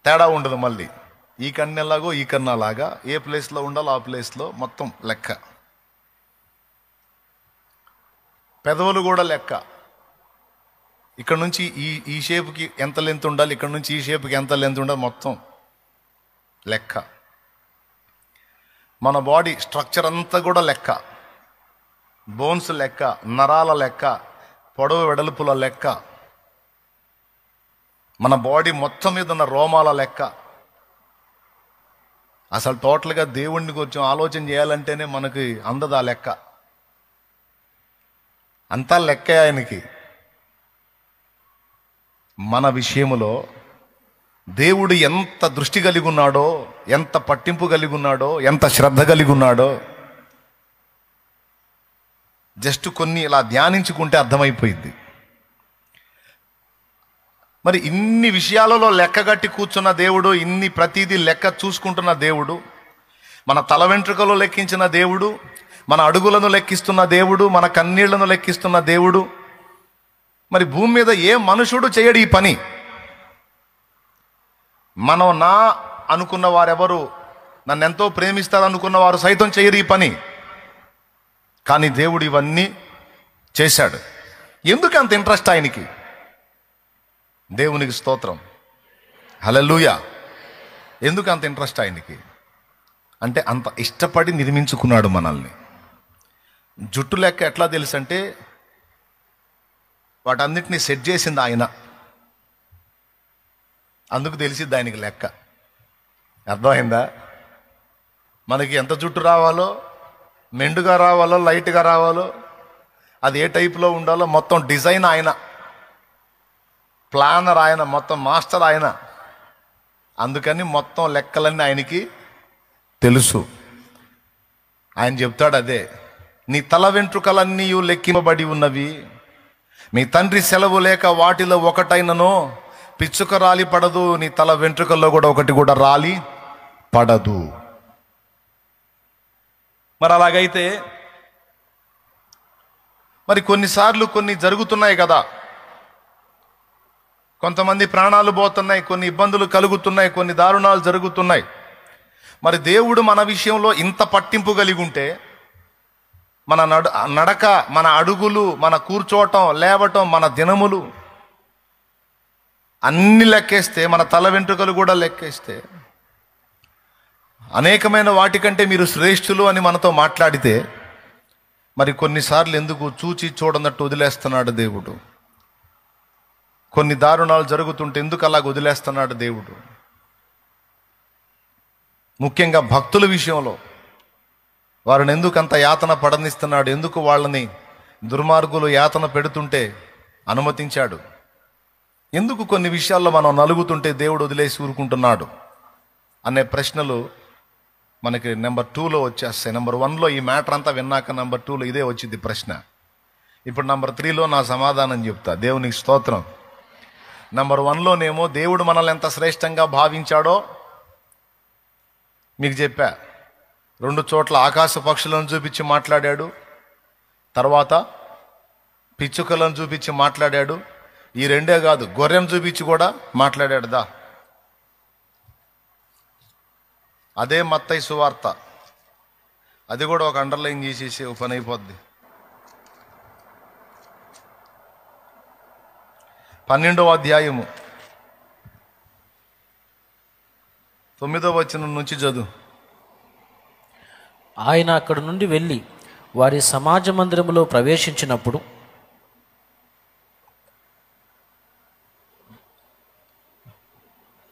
తేడా ఉండదు. మళ్ళీ ఈ కన్ను ఎలాగో ఈ కన్ను అలాగా, ఏ ప్లేస్లో ఉండాలో ఆ ప్లేస్లో మొత్తం లెక్క. పెదవులు కూడా లెక్క. ఇక్కడ నుంచి ఈ షేప్కి ఎంత లెంత్ ఉండాలి, ఇక్కడ నుంచి ఈ షేప్కి ఎంత లెంత్ ఉండాలి, మొత్తం లెక్క. మన బాడీ స్ట్రక్చర్ అంతా కూడా లెక్క. బోన్స్ లెక్క, నరాల లెక్క, పొడవు వెడల్పుల లెక్క, మన బాడీ మొత్తం మీద ఉన్న రోమాల లెక్క. అసలు టోటల్గా దేవుణ్ణి కొంచెం ఆలోచన చేయాలంటేనే మనకి అందదు ఆ లెక్క. అంతా లెక్కే ఆయనకి. మన విషయములో దేవుడు ఎంత దృష్టి కలిగి ఉన్నాడో, ఎంత పట్టింపు కలిగి ఉన్నాడో, ఎంత శ్రద్ధ కలిగి ఉన్నాడో జస్ట్ కొన్ని ఇలా ధ్యానించుకుంటే అర్థమైపోయింది. మరి ఇన్ని విషయాలలో లెక్కగట్టి కూర్చున్న దేవుడు, ఇన్ని ప్రతిదీ లెక్క చూసుకుంటున్న దేవుడు, మన తల వెంట్రుకలో లెక్కించిన దేవుడు, మన అడుగులను లెక్కిస్తున్న దేవుడు, మన కన్నీళ్లను లెక్కిస్తున్న దేవుడు, మరి భూమి మీద ఏ మనుషుడు చేయడు ఈ పని. మనం నా అనుకున్న వారెవరు, నన్ను ఎంతో ప్రేమిస్తారనుకున్న వారు సైతం చేయరు ఈ పని. కానీ దేవుడు ఇవన్నీ చేశాడు. ఎందుకు అంత ఇంట్రెస్ట్ ఆయనకి? దేవునికి స్తోత్రం, హల్లెలూయా. ఎందుకు అంత ఇంట్రెస్ట్ ఆయనకి అంటే, అంత ఇష్టపడి నిర్మించుకున్నాడు మనల్ని. జుట్టు లెక్క ఎట్లా తెలుసు అంటే, వాటన్నిటిని సెట్ చేసింది ఆయన, అందుకు తెలిసిద్ది ఆయనకి లెక్క. అర్థమైందా? మనకి ఎంత జుట్టు రావాలో, మెండుగా రావాలో, లైట్గా రావాలో, అది ఏ టైప్లో ఉండాలో మొత్తం డిజైన్ ఆయన, ప్లానర్ ఆయన, మొత్తం మాస్టర్ ఆయన. అందుకని మొత్తం లెక్కలన్నీ ఆయనకి తెలుసు. ఆయన చెప్తాడు అదే, నీ తల వెంట్రుకలన్నీ లెక్కింపబడి ఉన్నవి, మీ తండ్రి సెలవు లేక వాటిలో ఒకటైనను పిచ్చుక రాలి పడదు, నీ తల వెంట్రుకల్లో కూడా ఒకటి కూడా రాలి పడదు. మరి అలాగైతే మరి కొన్నిసార్లు కొన్ని జరుగుతున్నాయి కదా, కొంతమంది ప్రాణాలు పోతున్నాయి, కొన్ని ఇబ్బందులు కలుగుతున్నాయి, కొన్ని దారుణాలు జరుగుతున్నాయి. మరి దేవుడు మన విషయంలో ఇంత పట్టింపు కలిగి ఉంటే మన నడక, మన అడుగులు, మన కూర్చోవటం, లేవటం, మన దినములు అన్ని లెక్కేస్తే, మన తల వెంట్రుకలు కూడా లెక్కేస్తే, అనేకమైన వాటికంటే మీరు శ్రేష్ఠులు అని మనతో మాట్లాడితే, మరి కొన్నిసార్లు ఎందుకు చూచి చూడనట్టు వదిలేస్తున్నాడు దేవుడు? కొన్ని దారుణాలు జరుగుతుంటే ఎందుకు అలాగ వదిలేస్తున్నాడు దేవుడు? ముఖ్యంగా భక్తుల విషయంలో వారిని ఎందుకు అంత యాతన పడనిస్తున్నాడు? ఎందుకు వాళ్ళని దుర్మార్గులు యాతన పెడుతుంటే అనుమతించాడు? ఎందుకు కొన్ని విషయాల్లో మనం నలుగుతుంటే దేవుడు వదిలేసి ఊరుకుంటున్నాడు అనే ప్రశ్నలు మనకి నెంబర్ 2లో వచ్చేస్తాయి. నెంబర్ 1లో ఈ మ్యాటర్ అంతా విన్నాక నెంబర్ 2లో ఇదే వచ్చింది ప్రశ్న. ఇప్పుడు నెంబర్ 3లో నా సమాధానం చెప్తా. దేవునికి స్తోత్రం. నెంబర్ 1లోనేమో దేవుడు మనల్ని ఎంత శ్రేష్టంగా భావించాడో మీకు చెప్పా. 2 చోట్ల ఆకాశ పక్షులను చూపించి మాట్లాడాడు, తర్వాత పిచ్చుకలను చూపించి మాట్లాడాడు. ఈ 2 కాదు, గొర్రెం చూపించి కూడా మాట్లాడాడు. అదే మత్తయి సువార్త, అది కూడా ఒక అండర్లైన్ చేసేసి ఒక పని అయిపోద్ది. 12వ అధ్యాయము 9వ వచనం నుంచి చదువు. ఆయన అక్కడి నుండి వెళ్ళి వారి సమాజ మందిరములో ప్రవేశించినప్పుడు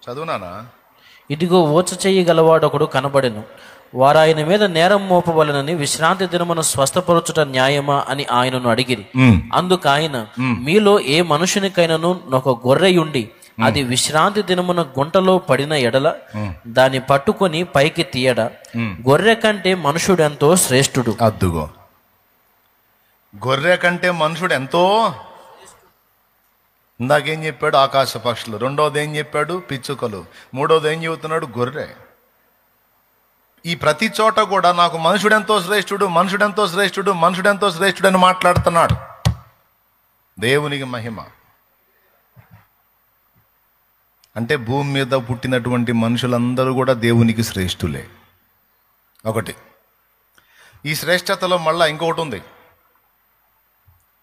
చదువునానా? ఇదిగో ఊచ చెయ్యి గలవాడొకడు కనబడెను. వారు ఆయన మీద నేరం మోపవలనని విశ్రాంతి దినమును స్వస్థపరచుట న్యాయమా అని ఆయనను అడిగిరి. అందుకు ఆయన, మీలో ఏ మనుషునికైనను ఒక గొర్రెయుండి అది విశ్రాంతి దినమున గుంటలో పడిన ఎడల దాన్ని పట్టుకొని పైకి తీయడా? గొర్రె కంటే మనుషుడెంతో శ్రేష్ఠుడు. అద్దుగో, గొర్రె కంటే మనుషుడు ఎంతో. ఇందాకేం చెప్పాడు? ఆకాశ పక్షులు. 2వది ఏం చెప్పాడు? పిచ్చుకలు. 3వది ఏం చెబుతున్నాడు? గొర్రె. ఈ ప్రతి చోట కూడా నాకు మనుషుడెంతో శ్రేష్ఠుడు, మనుషుడెంతో శ్రేష్ఠుడు, మనుషుడెంతో శ్రేష్ఠుడు అని మాట్లాడుతున్నాడు. దేవునికి మహిమ. అంటే భూమి మీద పుట్టినటువంటి మనుషులందరూ కూడా దేవునికి శ్రేష్ఠులే. ఒకటి. ఈ శ్రేష్టతలో మళ్ళా ఇంకొకటి ఉంది.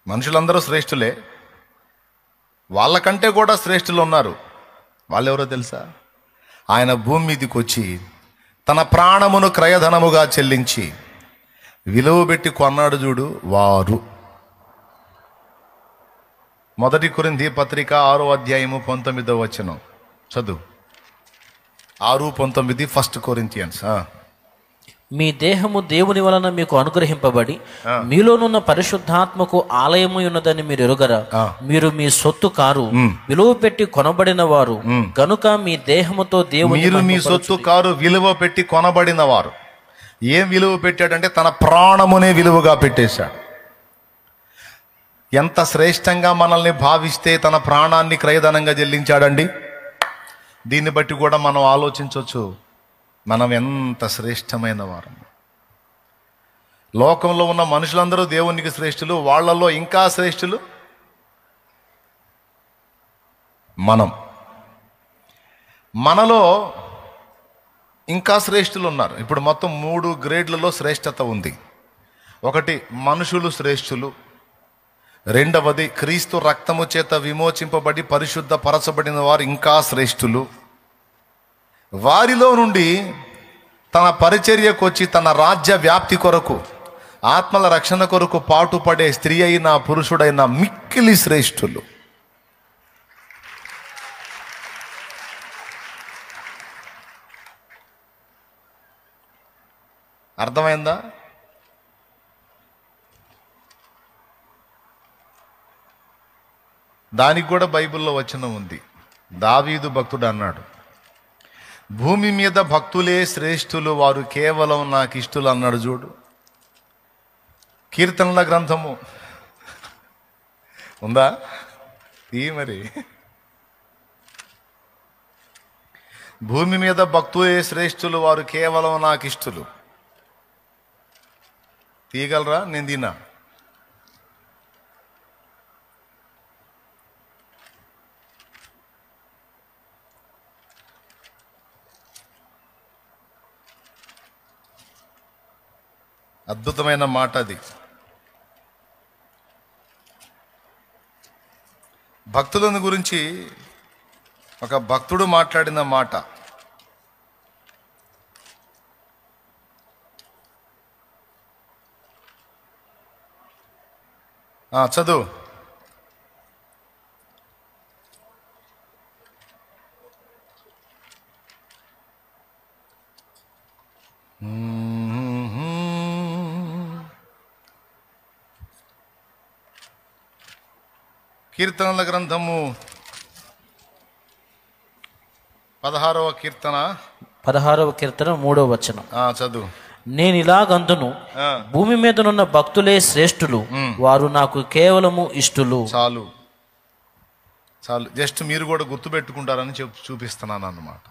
మనుషులందరూ శ్రేష్ఠులే, వాళ్ళకంటే కూడా శ్రేష్ఠులు ఉన్నారు. వాళ్ళెవరో తెలుసా? ఆయన భూమి మీదకి వచ్చి తన ప్రాణమును క్రయధనముగా చెల్లించి విలువ పెట్టి కొన్నాడు చూడు, వారు. 1 కొరింథీ పత్రిక 6వ అధ్యాయము 19వ వచనం చదువు. 6:19 1 కొరింథియన్స్. మీ దేహము దేవుని వలన మీకు అనుగ్రహింపబడి మీలోనున్న పరిశుద్ధాత్మకు ఆలయమై ఉన్నదని మీరు ఎరుగరా? మీరు మీ సొత్తు కారు, విలువ పెట్టి కొనబడిన వారు గనుక మీ దేహముతో దేవుని. మీరు మీ సొత్తు కారు, విలువ పెట్టి కొనబడిన వారు. ఏం విలువ పెట్టాడంటే తన ప్రాణమునే విలువగా పెట్టేశాడు. ఎంత శ్రేష్టంగా మనల్ని భావిస్తే తన ప్రాణాన్ని క్రయధనంగా చెల్లించాడండి. దీన్ని బట్టి కూడా మనం ఆలోచించవచ్చు, మనం ఎంత శ్రేష్టమైన వారం. లోకంలో ఉన్న మనుషులందరూ దేవునికి శ్రేష్ఠులు, వాళ్ళల్లో ఇంకా శ్రేష్ఠులు మనలో ఇంకా శ్రేష్ఠులు ఉన్నారు. ఇప్పుడు మొత్తం 3 గ్రేడ్లలో శ్రేష్టత ఉంది. 1 మనుషులు శ్రేష్ఠులు, 2వది క్రీస్తు రక్తము చేత విమోచింపబడి పరిశుద్ధ పరచబడిన వారు ఇంకా శ్రేష్ఠులు. వారిలో నుండి తన పరిచర్యకు వచ్చి తన రాజ్య వ్యాప్తి కొరకు, ఆత్మల రక్షణ కొరకు పాటుపడే స్త్రీ అయినా పురుషుడైనా మిక్కిలి శ్రేష్ఠులు. అర్థమైందా? దానికి కూడా బైబిల్లో వచనం ఉంది. దావీదు భక్తుడు అన్నాడు, భూమి మీద భక్తులే శ్రేష్ఠులు, వారు కేవలం నాకు ఇష్టలు అన్నాడు చూడు. కీర్తనల గ్రంథము ఉందా? మరి భూమి మీద భక్తులే శ్రేష్ఠులు, వారు కేవలం నాకు ఇష్టలు. తీయగలరా? నేను తిన్నా. అద్భుతమైన మాట అది. భక్తులను గురించి ఒక భక్తుడు మాట్లాడిన మాట. చదువు. కీర్తనల గ్రంథము 16వ కీర్తన 16వ కీర్తన 3వ వచనం. చదువు. నేను ఇలాగందును, భూమి మీదనున్న భక్తులే శ్రేష్ఠులు, వారు నాకు కేవలము ఇష్టులు. చాలు చాలు, జస్ట్ మీరు కూడా గుర్తుపెట్టుకుంటారని చూపిస్తున్నాను అన్నమాట.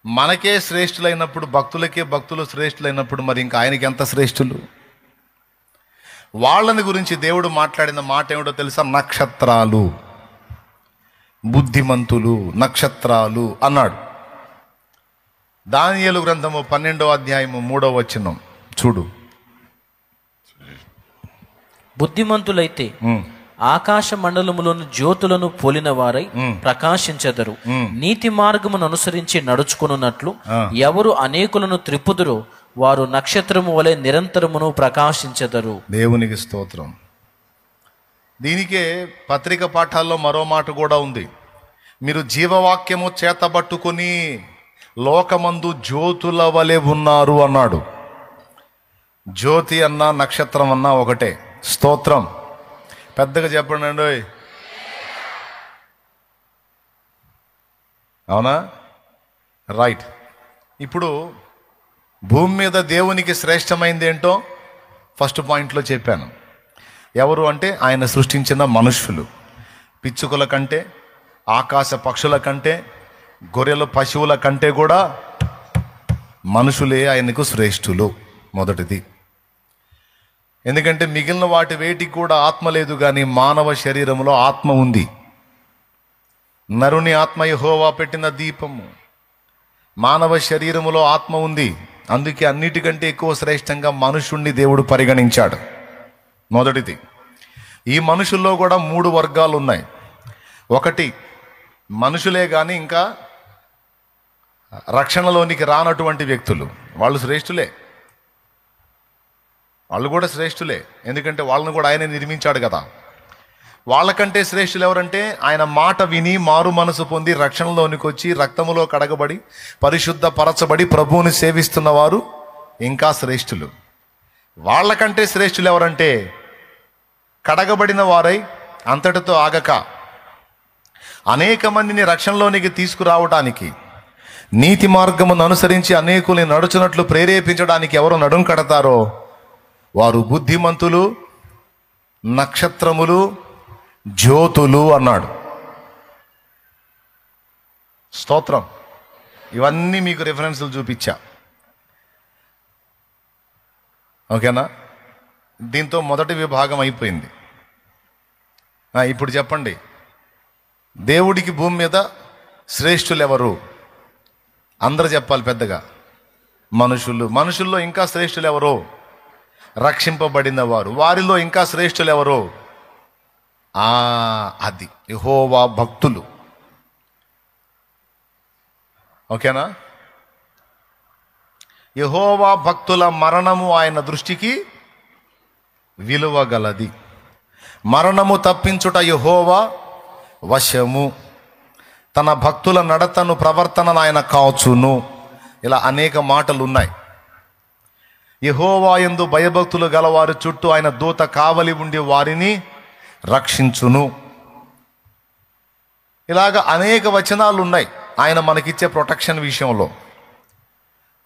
మనకే శ్రేష్ఠులైనప్పుడు, భక్తులకే భక్తులు శ్రేష్ఠులైనప్పుడు మరి ఇంకా ఆయనకి ఎంత శ్రేష్ఠులు. వాళ్ళని గురించి దేవుడు మాట్లాడిన మాట ఏమిటో తెలుసా? నక్షత్రాలు, బుద్ధిమంతులు, నక్షత్రాలు అన్నాడు. దానియేలు గ్రంథము 12వ అధ్యాయము 3వ వచనం చూడు. బుద్ధిమంతులైతే ఆకాశ మండలములోని జ్యోతులను పోలిన వారై ప్రకాశించెదరు. నీతి మార్గమును అనుసరించి నడుచుకున్నట్లు ఎవరు అనేకులను త్రిప్పుదురో వారు నక్షత్రము వలె నిరంతరమును ప్రకాశించెదరు. దేవునికి స్తోత్రం. దీనికే పత్రిక పాఠాల్లో మరో మాట కూడా ఉంది. మీరు జీవవాక్యము చేతబట్టుకుని లోకమందు జ్యోతుల వలె ఉన్నారు అన్నాడు. జ్యోతి అన్నా నక్షత్రం అన్నా ఒకటే. స్తోత్రం. పెద్దగా చెప్పండి అండి. అవునా? రైట్. ఇప్పుడు భూమి మీద దేవునికి శ్రేష్టమైంది ఏంటో ఫస్ట్ పాయింట్లో చెప్పాను. ఎవరు అంటే ఆయన సృష్టించిన మనుష్యులు. పిచ్చుకల కంటే, ఆకాశ పక్షుల కంటే, గొర్రెల పశువుల కంటే కూడా మనుషులే ఆయనకు శ్రేష్ఠులు. మొదటిది. ఎందుకంటే మిగిలిన వాటి వేటికి కూడా ఆత్మ లేదు, కానీ మానవ శరీరంలో ఆత్మ ఉంది. నరుని ఆత్మ యెహోవా పెట్టిన దీపము. మానవ శరీరములో ఆత్మ ఉంది. అందుకే అన్నిటికంటే ఎక్కువ శ్రేష్టంగా మనుషుణ్ణి దేవుడు పరిగణించాడు. మొదటిది. ఈ మనుషుల్లో కూడా 3 వర్గాలు ఉన్నాయి. ఒకటి మనుషులే కానీ ఇంకా రక్షణలోనికి రానటువంటి వ్యక్తులు. వాళ్ళు శ్రేష్ఠులే, వాళ్ళు కూడా శ్రేష్ఠులే. ఎందుకంటే వాళ్ళను కూడా ఆయనే నిర్మించాడు కదా. వాళ్ళకంటే శ్రేష్ఠులు ఎవరంటే ఆయన మాట విని మారు మనసు పొంది రక్షణలోనికి వచ్చి రక్తములో కడగబడి పరిశుద్ధ పరచబడి ప్రభువుని సేవిస్తున్న వారు ఇంకా శ్రేష్ఠులు. వాళ్ళకంటే శ్రేష్ఠులు ఎవరంటే కడగబడిన వారై అంతటితో ఆగక అనేక మందిని రక్షణలోనికి తీసుకురావడానికి, నీతి మార్గమును అనుసరించి అనేకుల్ని నడుచునట్లు ప్రేరేపించడానికి ఎవరు నడుం కడతారో వారు బుద్ధిమంతులు, నక్షత్రములు, జ్యోతులు అన్నాడు. స్తోత్రం. ఇవన్నీ మీకు రిఫరెన్సులు చూపించా. ఓకేనా? దీంతో మొదటి విభాగం అయిపోయింది. ఇప్పుడు చెప్పండి, దేవుడికి భూమి మీద శ్రేష్ఠులు ఎవరు? అందరూ చెప్పాలి పెద్దగా. మనుషులు. మనుషుల్లో ఇంకా శ్రేష్ఠులు ఎవరు? రక్షింపబడిన వారు. వారిలో ఇంకా శ్రేష్ఠులు ఎవరు? అది యెహోవా భక్తులు. ఓకేనా? యెహోవా భక్తుల మరణము ఆయన దృష్టికి విలువ గలది. మరణము తప్పించుట యెహోవా వశము. తన భక్తుల నడతను, ప్రవర్తనను ఆయన కాచును. ఇలా అనేక మాటలు ఉన్నాయి. యెహోవా యందు భయభక్తులు గలవారి చుట్టూ ఆయన దూత కావలి ఉండి వారిని రక్షించును. ఇలాగ అనేక వచనాలు ఉన్నాయి ఆయన మనకిచ్చే ప్రొటెక్షన్ విషయంలో.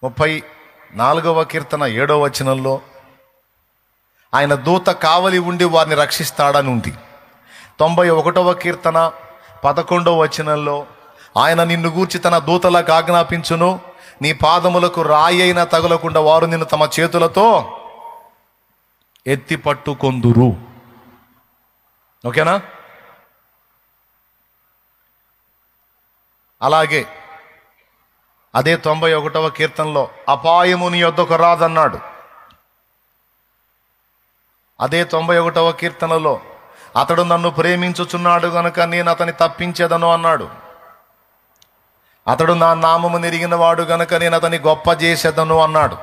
34వ కీర్తన 7వ వచనంలో ఆయన దూత కావలి ఉండి వారిని రక్షిస్తాడని ఉంది. 91వ కీర్తన 11వ వచనంలో ఆయన నిన్ను గూర్చి తన దూతలకు ఆజ్ఞాపించును, నీ పాదములకు రాయి అయినా తగులకుండా వారు నిన్ను తమ చేతులతో ఎత్తి పట్టుకొందురు. ఓకేనా? అలాగే అదే 91వ కీర్తనలో అపాయము నీ యొద్దకు రాదన్నాడు. అదే 91వ కీర్తనలో అతడు నన్ను ప్రేమించుచున్నాడు గనుక నేను అతని తప్పించేదను అన్నాడు. అతడు నా నామము నెరిగిన వాడు గనుక నేను అతని గొప్ప చేసేదను అన్నాడు.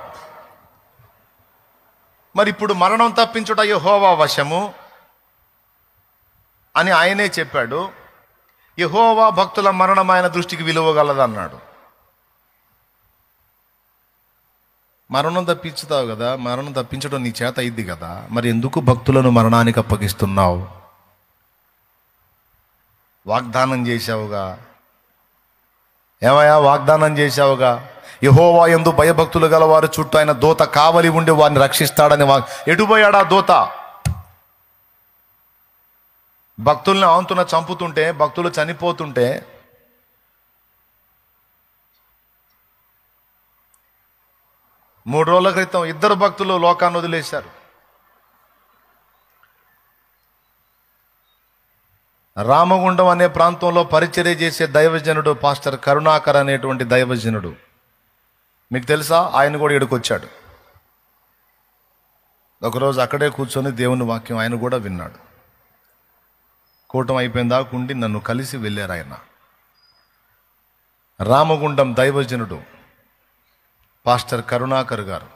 మరి ఇప్పుడు మరణం తప్పించుట యెహోవా వశము అని ఆయనే చెప్పాడు. యెహోవా భక్తుల మరణం ఆయన దృష్టికి విలువగలదన్నాడు. మరణం తప్పించుతావు కదా, మరణం తప్పించడం నీ చేత అయింది కదా, మరి ఎందుకు భక్తులను మరణానికి అప్పగిస్తున్నావు? వాగ్దానం చేశావుగా, ఏమయ్యా వాగ్దానం చేశావుగా, యెహోవా యందు భయభక్తులు గల వారి చుట్టూ ఆయన దూత కావలి ఉండి వారిని రక్షిస్తాడని. ఎటుపోయాడా దూత? భక్తుల్ని ఆంతున చంపుతుంటే, భక్తులు చనిపోతుంటే మూడు రోజుల క్రితం 2 భక్తులు లోకాన్ని వదిలేశారు. రామగుండం అనే ప్రాంతంలో పరిచర్య చేసే దైవజనుడు పాస్టర్ కరుణాకర్ అనేటువంటి దైవజనుడు, మీకు తెలుసా, ఆయన కూడా ఇక్కడికొచ్చాడు. ఒకరోజు అక్కడే కూర్చొని దేవుని వాక్యం ఆయన కూడా విన్నాడు. కూటం అయిపోయిన దాకా ఉండి నన్ను కలిసి వెళ్ళారు ఆయన. రామగుండం దైవజనుడు పాస్టర్ కరుణాకర్ గారు,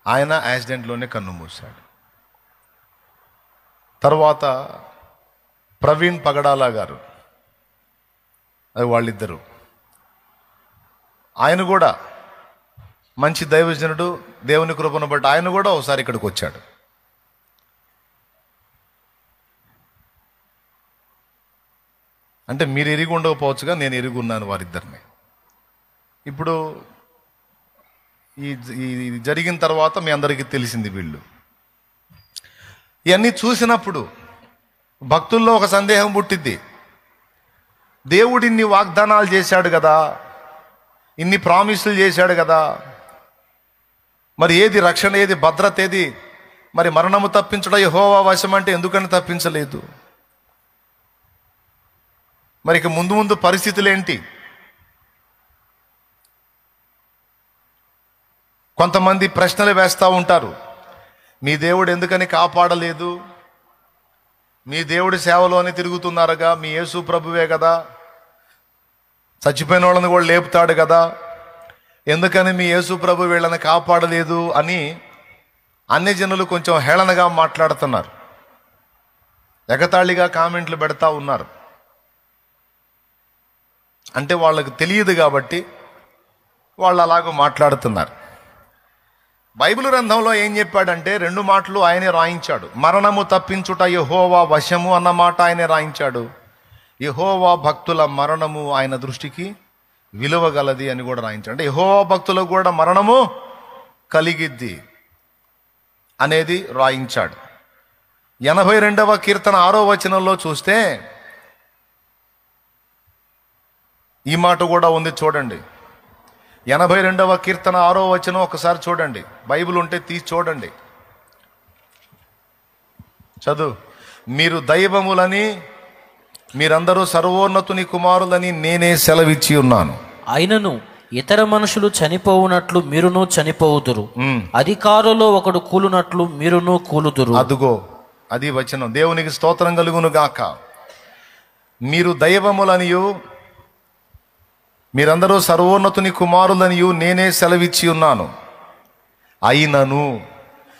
ఆయన యాక్సిడెంట్లోనే కన్ను మూశాడు. తర్వాత ప్రవీణ్ పగడాలా గారు, అది వాళ్ళిద్దరు, ఆయన కూడా మంచి దైవజనుడు, దేవుని కృపను బట్టి ఆయన కూడా ఒకసారి ఇక్కడికి వచ్చాడు. అంటే మీరు ఎరిగి ఉండకపోవచ్చుగా, నేను ఎరిగి ఉన్నాను వారిద్దరిని. ఇప్పుడు ఈ జరిగిన తర్వాత మీ అందరికీ తెలిసింది. వీళ్ళు ఇవన్నీ చూసినప్పుడు భక్తుల్లో ఒక సందేహం పుట్టిద్ది. దేవుడు ఇన్ని వాగ్దానాలు చేశాడు కదా, ఇన్ని ప్రామిసులు చేశాడు కదా, మరి ఏది రక్షణ, ఏది భద్రత, ఏది మరి మరణము తప్పించడం యెహోవా వశం అంటే ఎందుకని తప్పించలేదు? మరి ఇక ముందు ముందు పరిస్థితులు ఏంటి? కొంతమంది ప్రశ్నలు వేస్తూ ఉంటారు. మీ దేవుడు ఎందుకని కాపాడలేదు? మీ దేవుడి సేవలోనే తిరుగుతున్నారుగా, మీ యేసు ప్రభువే కదా, చచ్చిపోయిన వాళ్ళని కూడా లేపుతాడు కదా, ఎందుకని మీ యేసు ప్రభు వీళ్ళని కాపాడలేదు అని అన్ని జనులు కొంచెం హేళనగా మాట్లాడుతున్నారు, ఎగతాళిగా కామెంట్లు పెడతా ఉన్నారు. అంటే వాళ్ళకు తెలియదు కాబట్టి వాళ్ళు అలాగూ మాట్లాడుతున్నారు. బైబిల్ గ్రంథంలో ఏం చెప్పాడంటే 2 మాటలు ఆయనే రాయించాడు. మరణము తప్పించుట యెహోవా వశము అన్న మాట ఆయనే రాయించాడు. యెహోవా భక్తుల మరణము ఆయన దృష్టికి విలువగలది అని కూడా రాయించాడు. అంటే యెహోవా భక్తులకు కూడా మరణము కలిగిద్ది అనేది రాయించాడు. 82వ కీర్తన 6వ వచనంలో చూస్తే ఈ మాట కూడా ఉంది, చూడండి. 82వ కీర్తన 6వ వచనం ఒకసారి చూడండి, బైబిల్ ఉంటే తీసి చూడండి, చదువు. మీరు దైవములని, మీరందరూ సర్వోన్నతుని కుమారులని నేనే సెలవిచ్చి ఉన్నాను. అయినను ఇతర మనుషులు చనిపోవునట్లు మీరును చనిపోవుదురు, అధికారులో ఒకడు కూలునట్లు మీరును కూలుదురు. అదుగో అది వచనం. దేవునికి స్తోత్రం కలుగును గాక. మీరు దైవములనియు మీరందరూ సర్వోన్నతుని కుమారులనియు నేనే సెలవిచ్చి ఉన్నాను. అయినను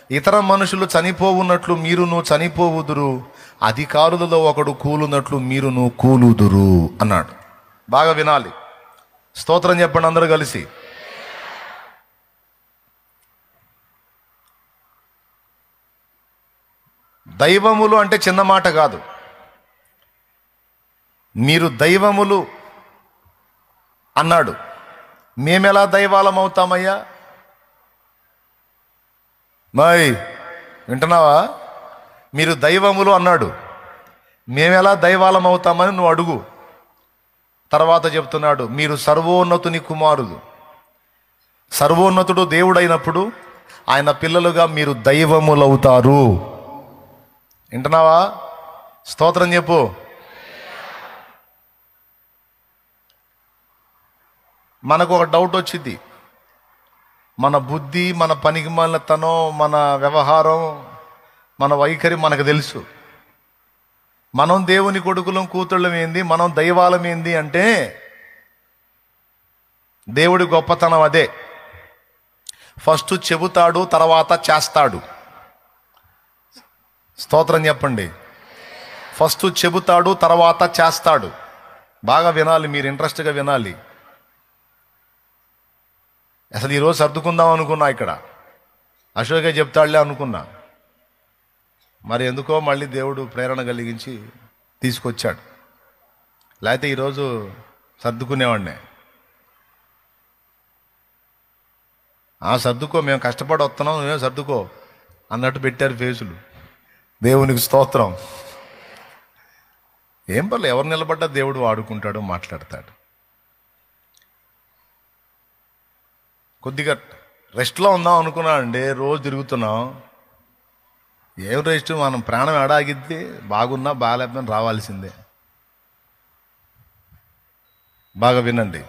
ఇతర మనుషులు చనిపోవున్నట్లు మీరును చనిపోవుదురు, అధికారులలో ఒకడు కూలునట్లు మీరును కూలుదురు అన్నాడు. బాగా వినాలి, స్తోత్రం చెప్పండి అందరూ కలిసి. దైవములు అంటే చిన్న మాట కాదు. మీరు దైవములు అన్నాడు. మేమెలా దైవాలం అవుతామయ్యా? మై వింటున్నావా? మీరు దైవములు అన్నాడు, మేమెలా దైవాలం అవుతామని నువ్వు అడుగు. తర్వాత చెప్తున్నాడు, మీరు సర్వోన్నతుని కుమారులు. సర్వోన్నతుడు దేవుడైనప్పుడు ఆయన పిల్లలుగా మీరు దైవములవుతారు. వింటున్నావా? స్తోత్రం చెప్పు. మనకు ఒక డౌట్ వచ్చింది, మన బుద్ధి, మన పనికిమాలినతనం, మన వ్యవహారం, మన వైఖరి మనకు తెలుసు. మనం దేవుని కొడుకులం, కూతుళ్ళం ఏంది, మనం దైవాలం ఏంది అంటే దేవుడి గొప్పతనం అదే. ఫస్ట్ చెబుతాడు, తర్వాత చేస్తాడు. స్తోత్రం చెప్పండి. ఫస్ట్ చెబుతాడు, తర్వాత చేస్తాడు. బాగా వినాలి, మీరు ఇంట్రెస్ట్గా వినాలి. అసలు ఈరోజు సర్దుకుందాం అనుకున్నా, ఇక్కడ అశోకే చెప్తాడులే అనుకున్నా. మరి ఎందుకో మళ్ళీ దేవుడు ప్రేరణ కలిగించి తీసుకొచ్చాడు. లేకపోతే ఈరోజు సర్దుకునేవాడినే. సర్దుకో, మేము కష్టపడి వస్తున్నాం, మేము సర్దుకో అన్నట్టు పెట్టారు ఫేసులు. దేవునికి స్తోత్రం. ఏం పర్లేదు, ఎవరు నిలబడ్డా దేవుడు వాడుకుంటాడు, మాట్లాడతాడు. కొద్దిగా రెస్ట్లో ఉందాం అనుకున్నా అండి. రోజు తిరుగుతున్నాం. ఏం రెస్ట్, మనం ప్రాణం ఎడాగిద్ది. బాగున్నా బాగాలేకపోయినా రావాల్సిందే. బాగా వినండి.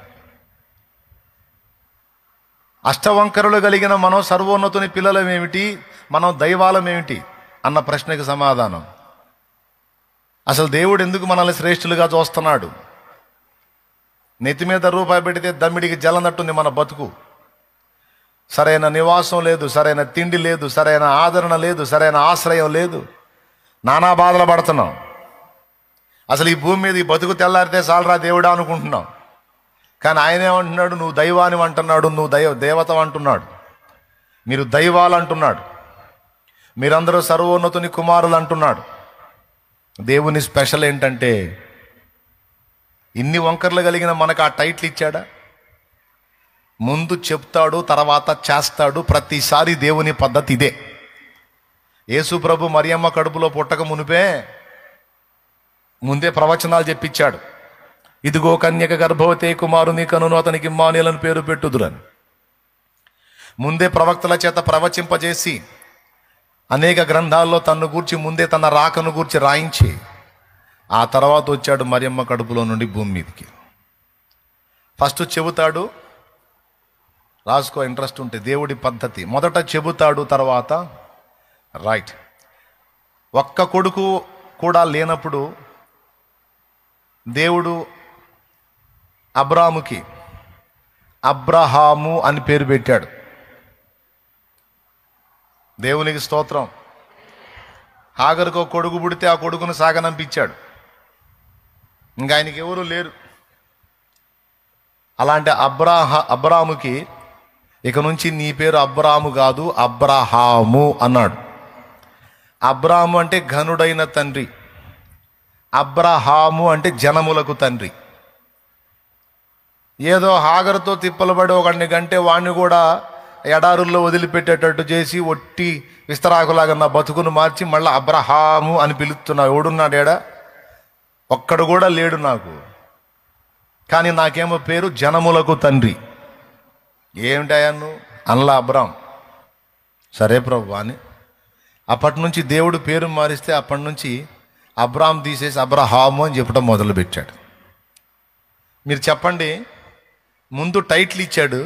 అష్టవంకరులు కలిగిన మనం సర్వోన్నతుని పిల్లలమేమిటి, మనం దైవాలమేమిటి అన్న ప్రశ్నకి సమాధానం. అసలు దేవుడు ఎందుకు మనల్ని శ్రేష్ఠులుగా చూస్తున్నాడు? నెత్తి మీద రూపాయి పెడితే దమ్మిడికి జలనట్టుంది మన బతుకు. సరైన నివాసం లేదు, సరైన తిండి లేదు, సరైన ఆదరణ లేదు, సరైన ఆశ్రయం లేదు. నానా బాధలు పడుతున్నాం. అసలు ఈ భూమి మీద ఈ బతుకు తెల్లారితే చాలరా దేవుడా అనుకుంటున్నాం. కానీ ఆయన ఏమంటున్నాడు? నువ్వు దైవాని అంటున్నాడు, నువ్వు దేవత అంటున్నాడు, మీరు దైవాలు అంటున్నాడు, మీరందరూ సర్వోన్నతుని కుమారులు అంటున్నాడు. దేవుని స్పెషల్ ఏంటంటే ఇన్ని వంకర్లు కలిగిన మనకు ఆ టైటిల్ ఇచ్చాడా? ముందు చెప్తాడు, తర్వాత చేస్తాడు. ప్రతిసారి దేవుని పద్ధతి ఇదే. యేసు ప్రభు మరియమ్మ కడుపులో పుట్టక మునిపే ముందే ప్రవచనాలు చెప్పించాడు. ఇదిగో కన్యక గర్భవతి, కుమారుని కనును, అతనికి ఇమ్మానుయేలు అని పేరు పెట్టుదురని ముందే ప్రవక్తల చేత ప్రవచింపజేసి అనేక గ్రంథాల్లో తన్ను గూర్చి ముందే తన రాకను గూర్చి రాయించి ఆ తర్వాత వచ్చాడు మరియమ్మ కడుపులో నుండి భూమి మీదకి. ఫస్ట్ చెబుతాడు, రాసుకో ఇంట్రెస్ట్ ఉంటే. దేవుడి పద్ధతి మొదట చెబుతాడు, తర్వాత రైట్. ఒక్క కొడుకు కూడా లేనప్పుడు దేవుడు అబ్రాముకి అబ్రహాము అని పేరు పెట్టాడు. దేవునికి స్తోత్రం. హాగరుకు ఒక కొడుకు పుడితే ఆ కొడుకును సాగనంపించాడు. ఇంకా ఆయనకి ఎవరు లేరు. అలాంటి అబ్రాముకి ఇక నుంచి నీ పేరు అబ్రాము కాదు, అబ్రహాము అన్నాడు. అబ్రాము అంటే ఘనుడైన తండ్రి, అబ్రహాము అంటే జనములకు తండ్రి. ఏదో హాగరుతో తిప్పలబడి ఒకడిని గంటే వాడిని కూడా ఎడారుల్లో వదిలిపెట్టేటట్టు చేసి ఒట్టి విస్తరాకులాగా నా బతుకును మార్చి మళ్ళీ అబ్రహాము అని పిలుస్తున్నావు. ఎవడున్నాడు ఏడా? ఒక్కడు కూడా లేడు నాకు. కానీ నాకేమో పేరు జనములకు తండ్రి. ఏమిటాయన్ను అన్లా అబ్రాం. సరే ప్రభు అని అప్పటి నుంచి దేవుడు పేరు మారిస్తే అప్పటి నుంచి అబ్రాం తీసేసి అబ్రహాము అని చెప్పడం మొదలుపెట్టాడు. మీరు చెప్పండి, ముందు టైటిల్ ఇచ్చాడు,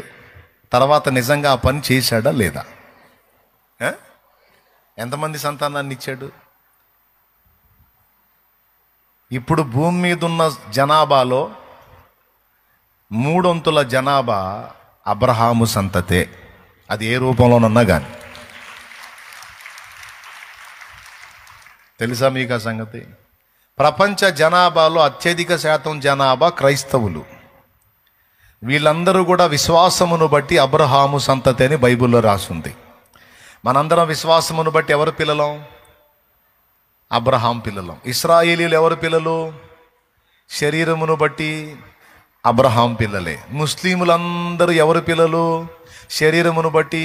తర్వాత నిజంగా ఆ పని చేశాడా లేదా? ఎంతమంది సంతానాన్ని ఇచ్చాడు? ఇప్పుడు భూమి మీద ఉన్న జనాభాలో 3/3 జనాభా అబ్రహాము సంతతే. అది ఏ రూపంలోనన్నా కానీ. తెలుసా మీకు ఆ సంగతి? ప్రపంచ జనాభాలో అత్యధిక శాతం జనాభా క్రైస్తవులు. వీళ్ళందరూ కూడా విశ్వాసమును బట్టి అబ్రహాము సంతతి అని బైబిల్లో రాసుంది. మనందరం విశ్వాసమును బట్టి ఎవరు పిల్లలం? అబ్రహాం పిల్లలం. ఇశ్రాయేలీలు ఎవరు పిల్లలు? శరీరమును బట్టి అబ్రహాం పిల్లలే. ముస్లిములందరూ ఎవరు పిల్లలు? శరీరమును బట్టి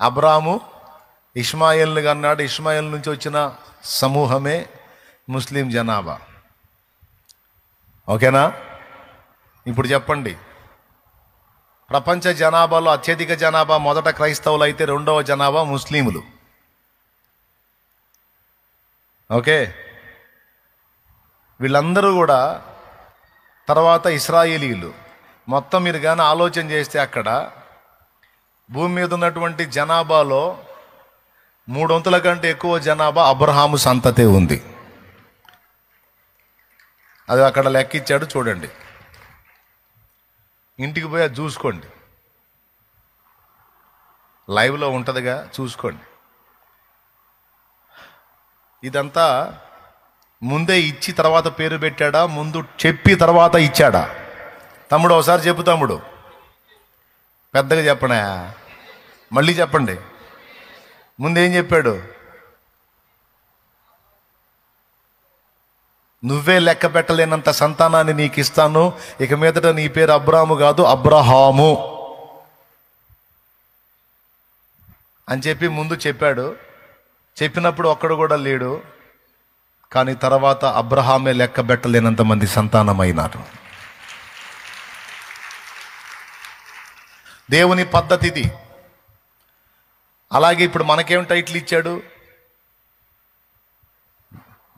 అబ్రాము ఇష్మాయేల్ని కన్నాడు. ఇష్మాయేల్ నుంచి వచ్చిన సమూహమే ముస్లిం జనాభా. ఓకేనా? ఇప్పుడు చెప్పండి, ప్రపంచ జనాభాలో అత్యధిక జనాభా మొదట క్రైస్తవులు అయితే రెండవ జనాభా ముస్లిములు. ఓకే, వీళ్ళందరూ కూడా తర్వాత ఇశ్రాయేలీలు. మొత్తం మీరు కానీ ఆలోచన చేస్తే అక్కడ భూమి మీద ఉన్నటువంటి జనాభాలో 300 కంటే ఎక్కువ జనాభా అబ్రహాము సంతతే ఉంది. అది అక్కడ లెక్కిచ్చాడు చూడండి. ఇంటికి పోయి అది చూసుకోండి, లైవ్లో ఉంటుందిగా, చూసుకోండి. ఇదంతా ముందే ఇచ్చి తర్వాత పేరు పెట్టాడా, ముందు చెప్పి తర్వాత ఇచ్చాడా? తమ్ముడు ఒకసారి చెప్పు తమ్ముడు, పెద్దగా చెప్పనా, మళ్ళీ చెప్పండి. ముందేం చెప్పాడు? నువ్వే లెక్క పెట్టలేనంత సంతానాన్ని నీకు ఇస్తాను, ఇక మీదట నీ పేరు అబ్రాము కాదు అబ్రహాము అని చెప్పి ముందు చెప్పాడు. చెప్పినప్పుడు ఒక్కడు కూడా లేడు, కానీ తర్వాత అబ్రహామే లెక్క పెట్టలేనంత మంది సంతానమైనారు. దేవుని పద్ధతిది. అలాగే ఇప్పుడు మనకేం టైటిల్ ఇచ్చాడు?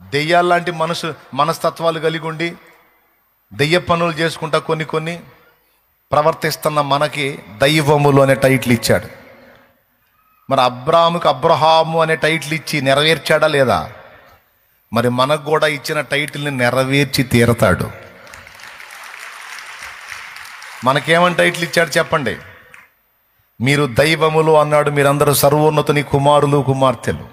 దెయ్యాల్లాంటి మనస్తత్వాలు కలిగి ఉండి దెయ్య పనులు చేసుకుంటా కొన్ని ప్రవర్తిస్తున్న మనకి దైవములు అనే టైటిల్ ఇచ్చాడు. మరి అబ్రాముకి అబ్రహాము అనే టైటిల్ ఇచ్చి నెరవేర్చాడా లేదా? మరి మనకు కూడా ఇచ్చిన టైటిల్ని నెరవేర్చి తీరతాడు. మనకేమని టైటిల్ ఇచ్చాడు చెప్పండి? మీరు దైవములు అన్నాడు. మీరందరూ సర్వోన్నతుని కుమారులు కుమార్తెలు.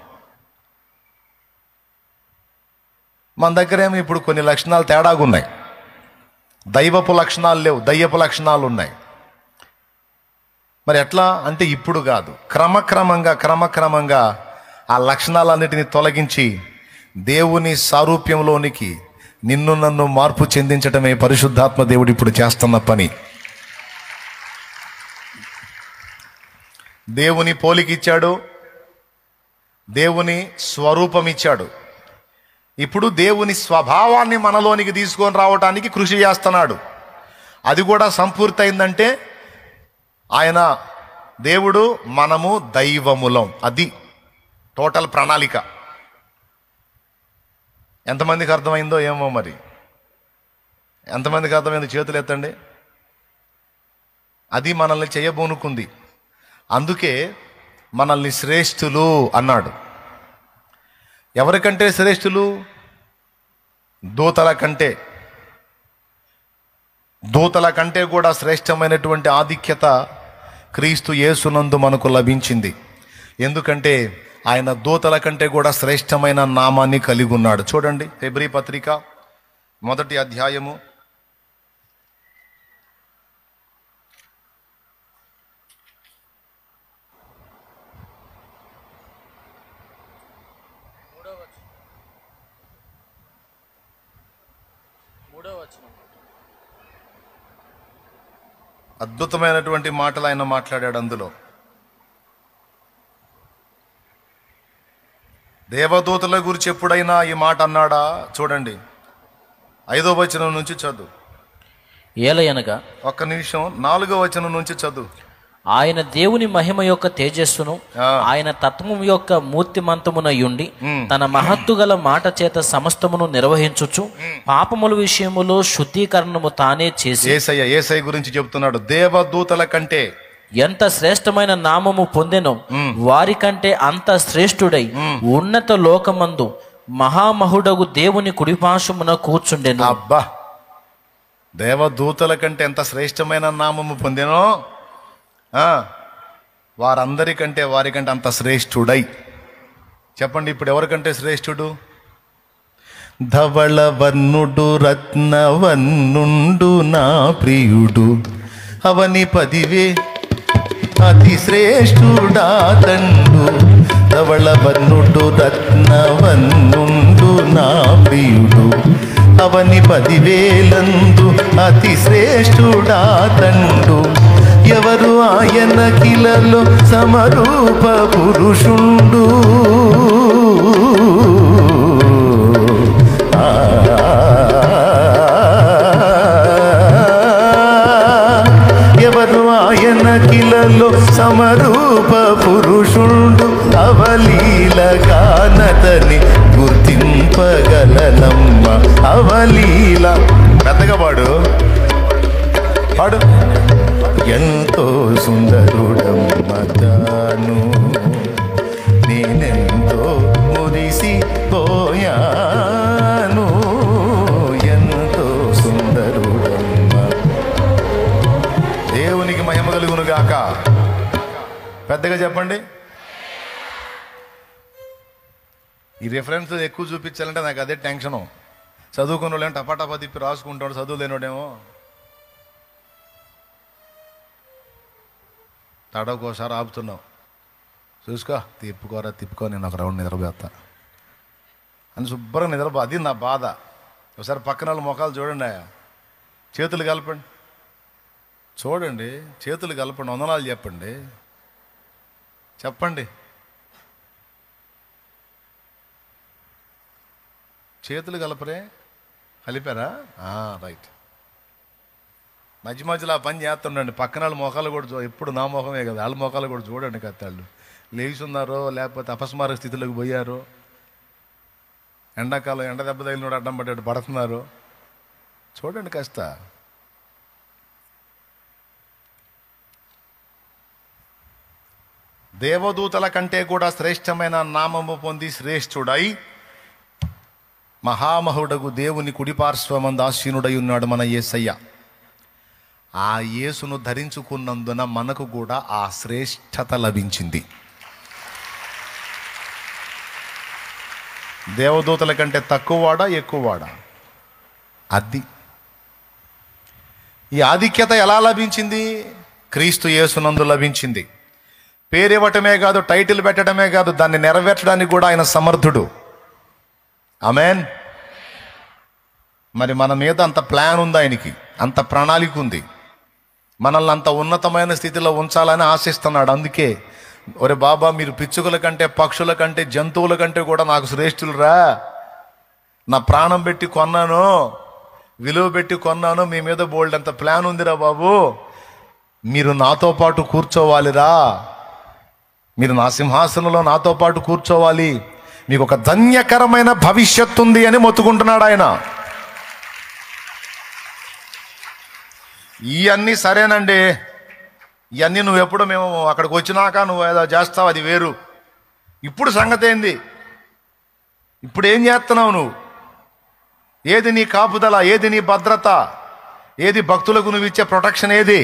మన దగ్గర ఏమో ఇప్పుడు కొన్ని లక్షణాలు తేడాగున్నాయి. దైవపు లక్షణాలు లేవు, దయ్యపు లక్షణాలు ఉన్నాయి. మరి ఎట్లా అంటే ఇప్పుడు కాదు, క్రమక్రమంగా ఆ లక్షణాలన్నిటిని తొలగించి దేవుని సారూప్యంలోనికి నిన్ను నన్ను మార్పు చెందించటమే పరిశుద్ధాత్మ దేవుడు ఇప్పుడు చేస్తున్న పని. దేవుని పోలికిచ్చాడు, దేవుని స్వరూపం ఇచ్చాడు. ఇప్పుడు దేవుని స్వభావాన్ని మనలోనికి తీసుకొని రావటానికి కృషి చేస్తున్నాడు. అది కూడా సంపూర్తయిందంటే ఆయన దేవుడు, మనము దైవములం. అది టోటల్ ప్రణాళిక. ఎంతమందికి అర్థమైందో ఏమో, మరి ఎంతమందికి అర్థమైందో చేతులు ఎత్తండి. అది మనల్ని చేయబోనుకుంది. అందుకే మనల్ని శ్రేష్ఠులు అన్నాడు. ఎవరికంటే శ్రేష్ఠులు? దూతల కంటే కూడా శ్రేష్టమైనటువంటి ఆధిక్యత క్రీస్తు యేసునందు మనకు లభించింది. ఎందుకంటే ఆయన దూతల కంటే కూడా శ్రేష్టమైన నామాన్ని కలిగి ఉన్నాడు. చూడండి, హెబ్రీ పత్రిక 1వ అధ్యాయము 3వ వచనం. అద్భుతమైనటువంటి మాటలు ఆయన మాట్లాడాడు. అందులో దేవదూతల గురించి ఎప్పుడైనా ఈ మాట అన్నాడా? చూడండి, 5వ వచనం నుంచి చదువు. ఏలయనగా, ఒక్క నిమిషం, 4వ వచనం నుంచి చదువు. ఆయన దేవుని మహిమ యొక్క తేజస్సును, ఆయన తత్వము యొక్క మూర్తిమంతమునయుండి తన మహత్తు గల మాట చేత సమస్తమును నిర్వహించుచు పాపముల విషయములో శుద్ధీకరణము తానే చేసి. యేసయ్య గురించి చెప్తున్నాడు. దేవదూతల కంటే ఎంత శ్రేష్టమైన నామము పొందెనో వారి కంటే అంత శ్రేష్ఠుడై ఉన్నత లోకమందు మహామహుడగు దేవుని కుడిపార్శ్వమున కూర్చుండెను. అబ్బా, దేవదూతల కంటే ఎంత శ్రేష్టమైన నామము పొందెనో వారికంటే అంత శ్రేష్ఠుడై. చెప్పండి, ఇప్పుడు ఎవరికంటే శ్రేష్ఠుడు? ధవళవర్ణుడు రత్నవర్ణుండు నా ప్రియుడు, అవని 10,000 అతి శ్రేష్ఠుడా తండు. ధవళవర్ణుడు రత్నవర్ణుండు నా ప్రియుడు, అవని 10,000 అతి శ్రేష్ఠుడా తండు. ఎవరు ఆయన కిలలో సమరూప పురుషుండు. ఎవరు ఆయన కిలలో సమరూప పురుషుండు. అవలీలగానతని గుర్తింపగలనమ్మ. అవలీల పెద్దగా పాడు. ఎంతో సుందరుడమ్మ మహిమ కలుగును గాక. పెద్దగా చెప్పండి. ఈ రిఫరెన్స్ ఎక్కువ చూపించాలంటే నాకు అదే టెన్షను. చదువుకున్న వాళ్ళేమో టపాటపా తిప్పి రాసుకుంటాడు, చదువు లేనివాడేమో తడవకోసారి ఆపుతున్నావు. చూసుకో, తిప్పుకో, నేను ఒక రౌండ్ నిద్రపోతా అని శుభ్రంగా నిద్రపో. అది నా బాధ. ఒకసారి పక్కన వాళ్ళ ముఖాలు చూడండి, చేతులు కలపండి, చూడండి, చేతులు కలపండి, వందనాలు చెప్పండి. చేతులు కలపరే, కలిపారా? రైట్. మధ్య మధ్యలో ఆ పని చేస్తుండండి. పక్కన వాళ్ళ మొఖాలు కూడా ఎప్పుడు నా మొఖమే కదా, వాళ్ళ మొఖాలు కూడా చూడండి. కత్తాళ్ళు లేచున్నారో లేకపోతే అపస్మార స్థితిలోకి పోయారో, ఎండాకాలం ఎండ దెబ్బ తగిలినోడు అడ్డం పడ్డాడు పడుతున్నారు, చూడండి కాస్త. దేవదూతల కంటే కూడా శ్రేష్టమైన నామము పొంది శ్రేష్ఠుడై మహామహుడగు దేవుని కుడిపార్శ్వమందు ఆసీనుడై ఉన్నాడు మన యేసయ్య. ఆ యేసును ధరించుకున్నందున మనకు కూడా ఆ శ్రేష్టత లభించింది. దేవదూతల కంటే తక్కువవాడా ఎక్కువవాడా? అది ఈ ఆధిక్యత ఎలా లభించింది? క్రీస్తు యేసునందు లభించింది. పేరివ్వటమే కాదు, టైటిల్ పెట్టడమే కాదు, దాన్ని నెరవేర్చడానికి కూడా ఆయన సమర్థుడు. ఆమేన్. మరి మన మీద అంత ప్లాన్ ఉంది ఆయనకి, అంత ప్రణాళిక ఉంది, మనల్ని అంత ఉన్నతమైన స్థితిలో ఉంచాలని ఆశిస్తున్నాడు. అందుకే ఒరే బాబా, మీరు పిచ్చుకల కంటే పక్షుల కంటే జంతువుల కంటే కూడా నాకు శ్రేష్ఠులురా, నా ప్రాణం పెట్టి కొన్నాను, విలువ పెట్టి కొన్నాను, మీ మీద బోల్డ్ అంత ప్లాన్ ఉందిరా బాబు, మీరు నాతో పాటు కూర్చోవాలిరా, మీరు నా సింహాసనంలో నాతో పాటు కూర్చోవాలి, మీకు ఒక ధన్యకరమైన భవిష్యత్తు ఉంది అని మొత్తుకుంటున్నాడు ఆయన. ఇవన్నీ సరేనండి, ఇవన్నీ నువ్వు ఎప్పుడు మేము అక్కడికి వచ్చినాక నువ్వు ఏదో చేస్తావు, అది వేరు. ఇప్పుడు సంగతి ఏంది? ఇప్పుడు ఏం చేస్తున్నావు నువ్వు? ఏది నీ కాపుదల? ఏది నీ భద్రత? ఏది భక్తులకు నువ్వు ఇచ్చే ప్రొటెక్షన్? ఏది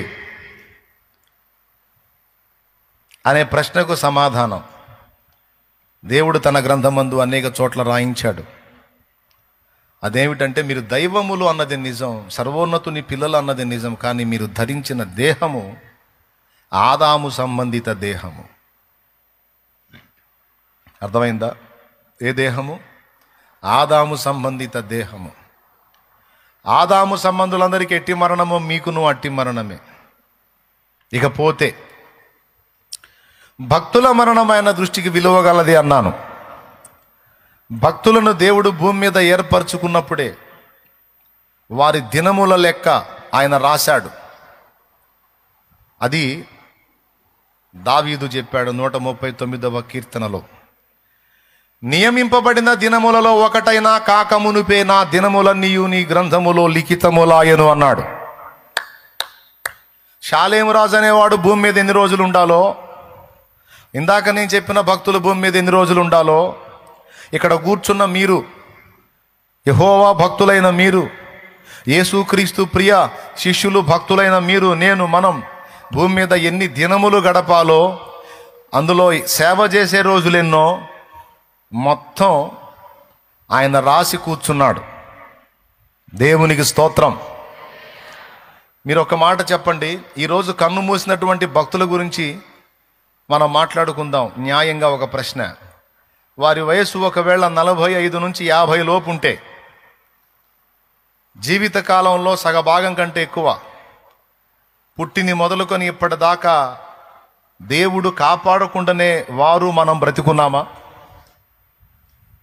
అనే ప్రశ్నకు సమాధానం దేవుడు తన గ్రంథమందు అనేక చోట్ల రాయించాడు. అదేమిటంటే, మీరు దైవములు అన్నది నిజం, సర్వోన్నతుని పిల్లలు అన్నది నిజం, కానీ మీరు ధరించిన దేహము ఆదాము సంబంధిత దేహము. అర్థమైందా? ఏ దేహము? ఆదాము సంబంధిత దేహము. ఆదాము సంబంధులందరికీ ఎట్టి మరణము, మీకును అట్టి మరణమే. ఇకపోతే భక్తుల మరణమైన దృష్టికి విలువ గలది అన్నాను. భక్తులను దేవుడు భూమి మీద ఏర్పరచుకున్నప్పుడే వారి దినముల లెక్క ఆయన రాశాడు. అది దావీదు చెప్పాడు 139వ కీర్తనలో, నియమింపబడిన దినములలో ఒకటైనా కాకమునుపే నా దినములన్నీయు నీ గ్రంథములో లిఖితములాయను అన్నాడు. షాలేము రాజు అనేవాడు భూమి మీద ఎన్ని రోజులు ఉండాలో, ఇందాక నేను చెప్పిన భక్తులు భూమి మీద ఎన్ని రోజులు ఉండాలో, ఇక్కడ కూర్చున్న మీరు, యెహోవా భక్తులైన మీరు, యేసుక్రీస్తు ప్రియ శిష్యులు భక్తులైన మీరు, నేను, మనం భూమి మీద ఎన్ని దినములు గడపాలో, అందులో సేవ చేసే రోజులెన్నో మొత్తం ఆయన రాసి కూర్చున్నాడు. దేవునికి స్తోత్రం. మీరు ఒక మాట చెప్పండి, ఈరోజు కన్ను మూసినటువంటి భక్తుల గురించి మనం మాట్లాడుకుందాం. న్యాయంగా ఒక ప్రశ్న. వారి వయసు ఒకవేళ 45 నుంచి 50 లోపు ఉంటే, జీవితకాలంలో సగభాగం కంటే ఎక్కువ, పుట్టిని మొదలుకొని ఇప్పటిదాకా దేవుడు కాపాడకుండానే వారు మనం బ్రతికున్నామా?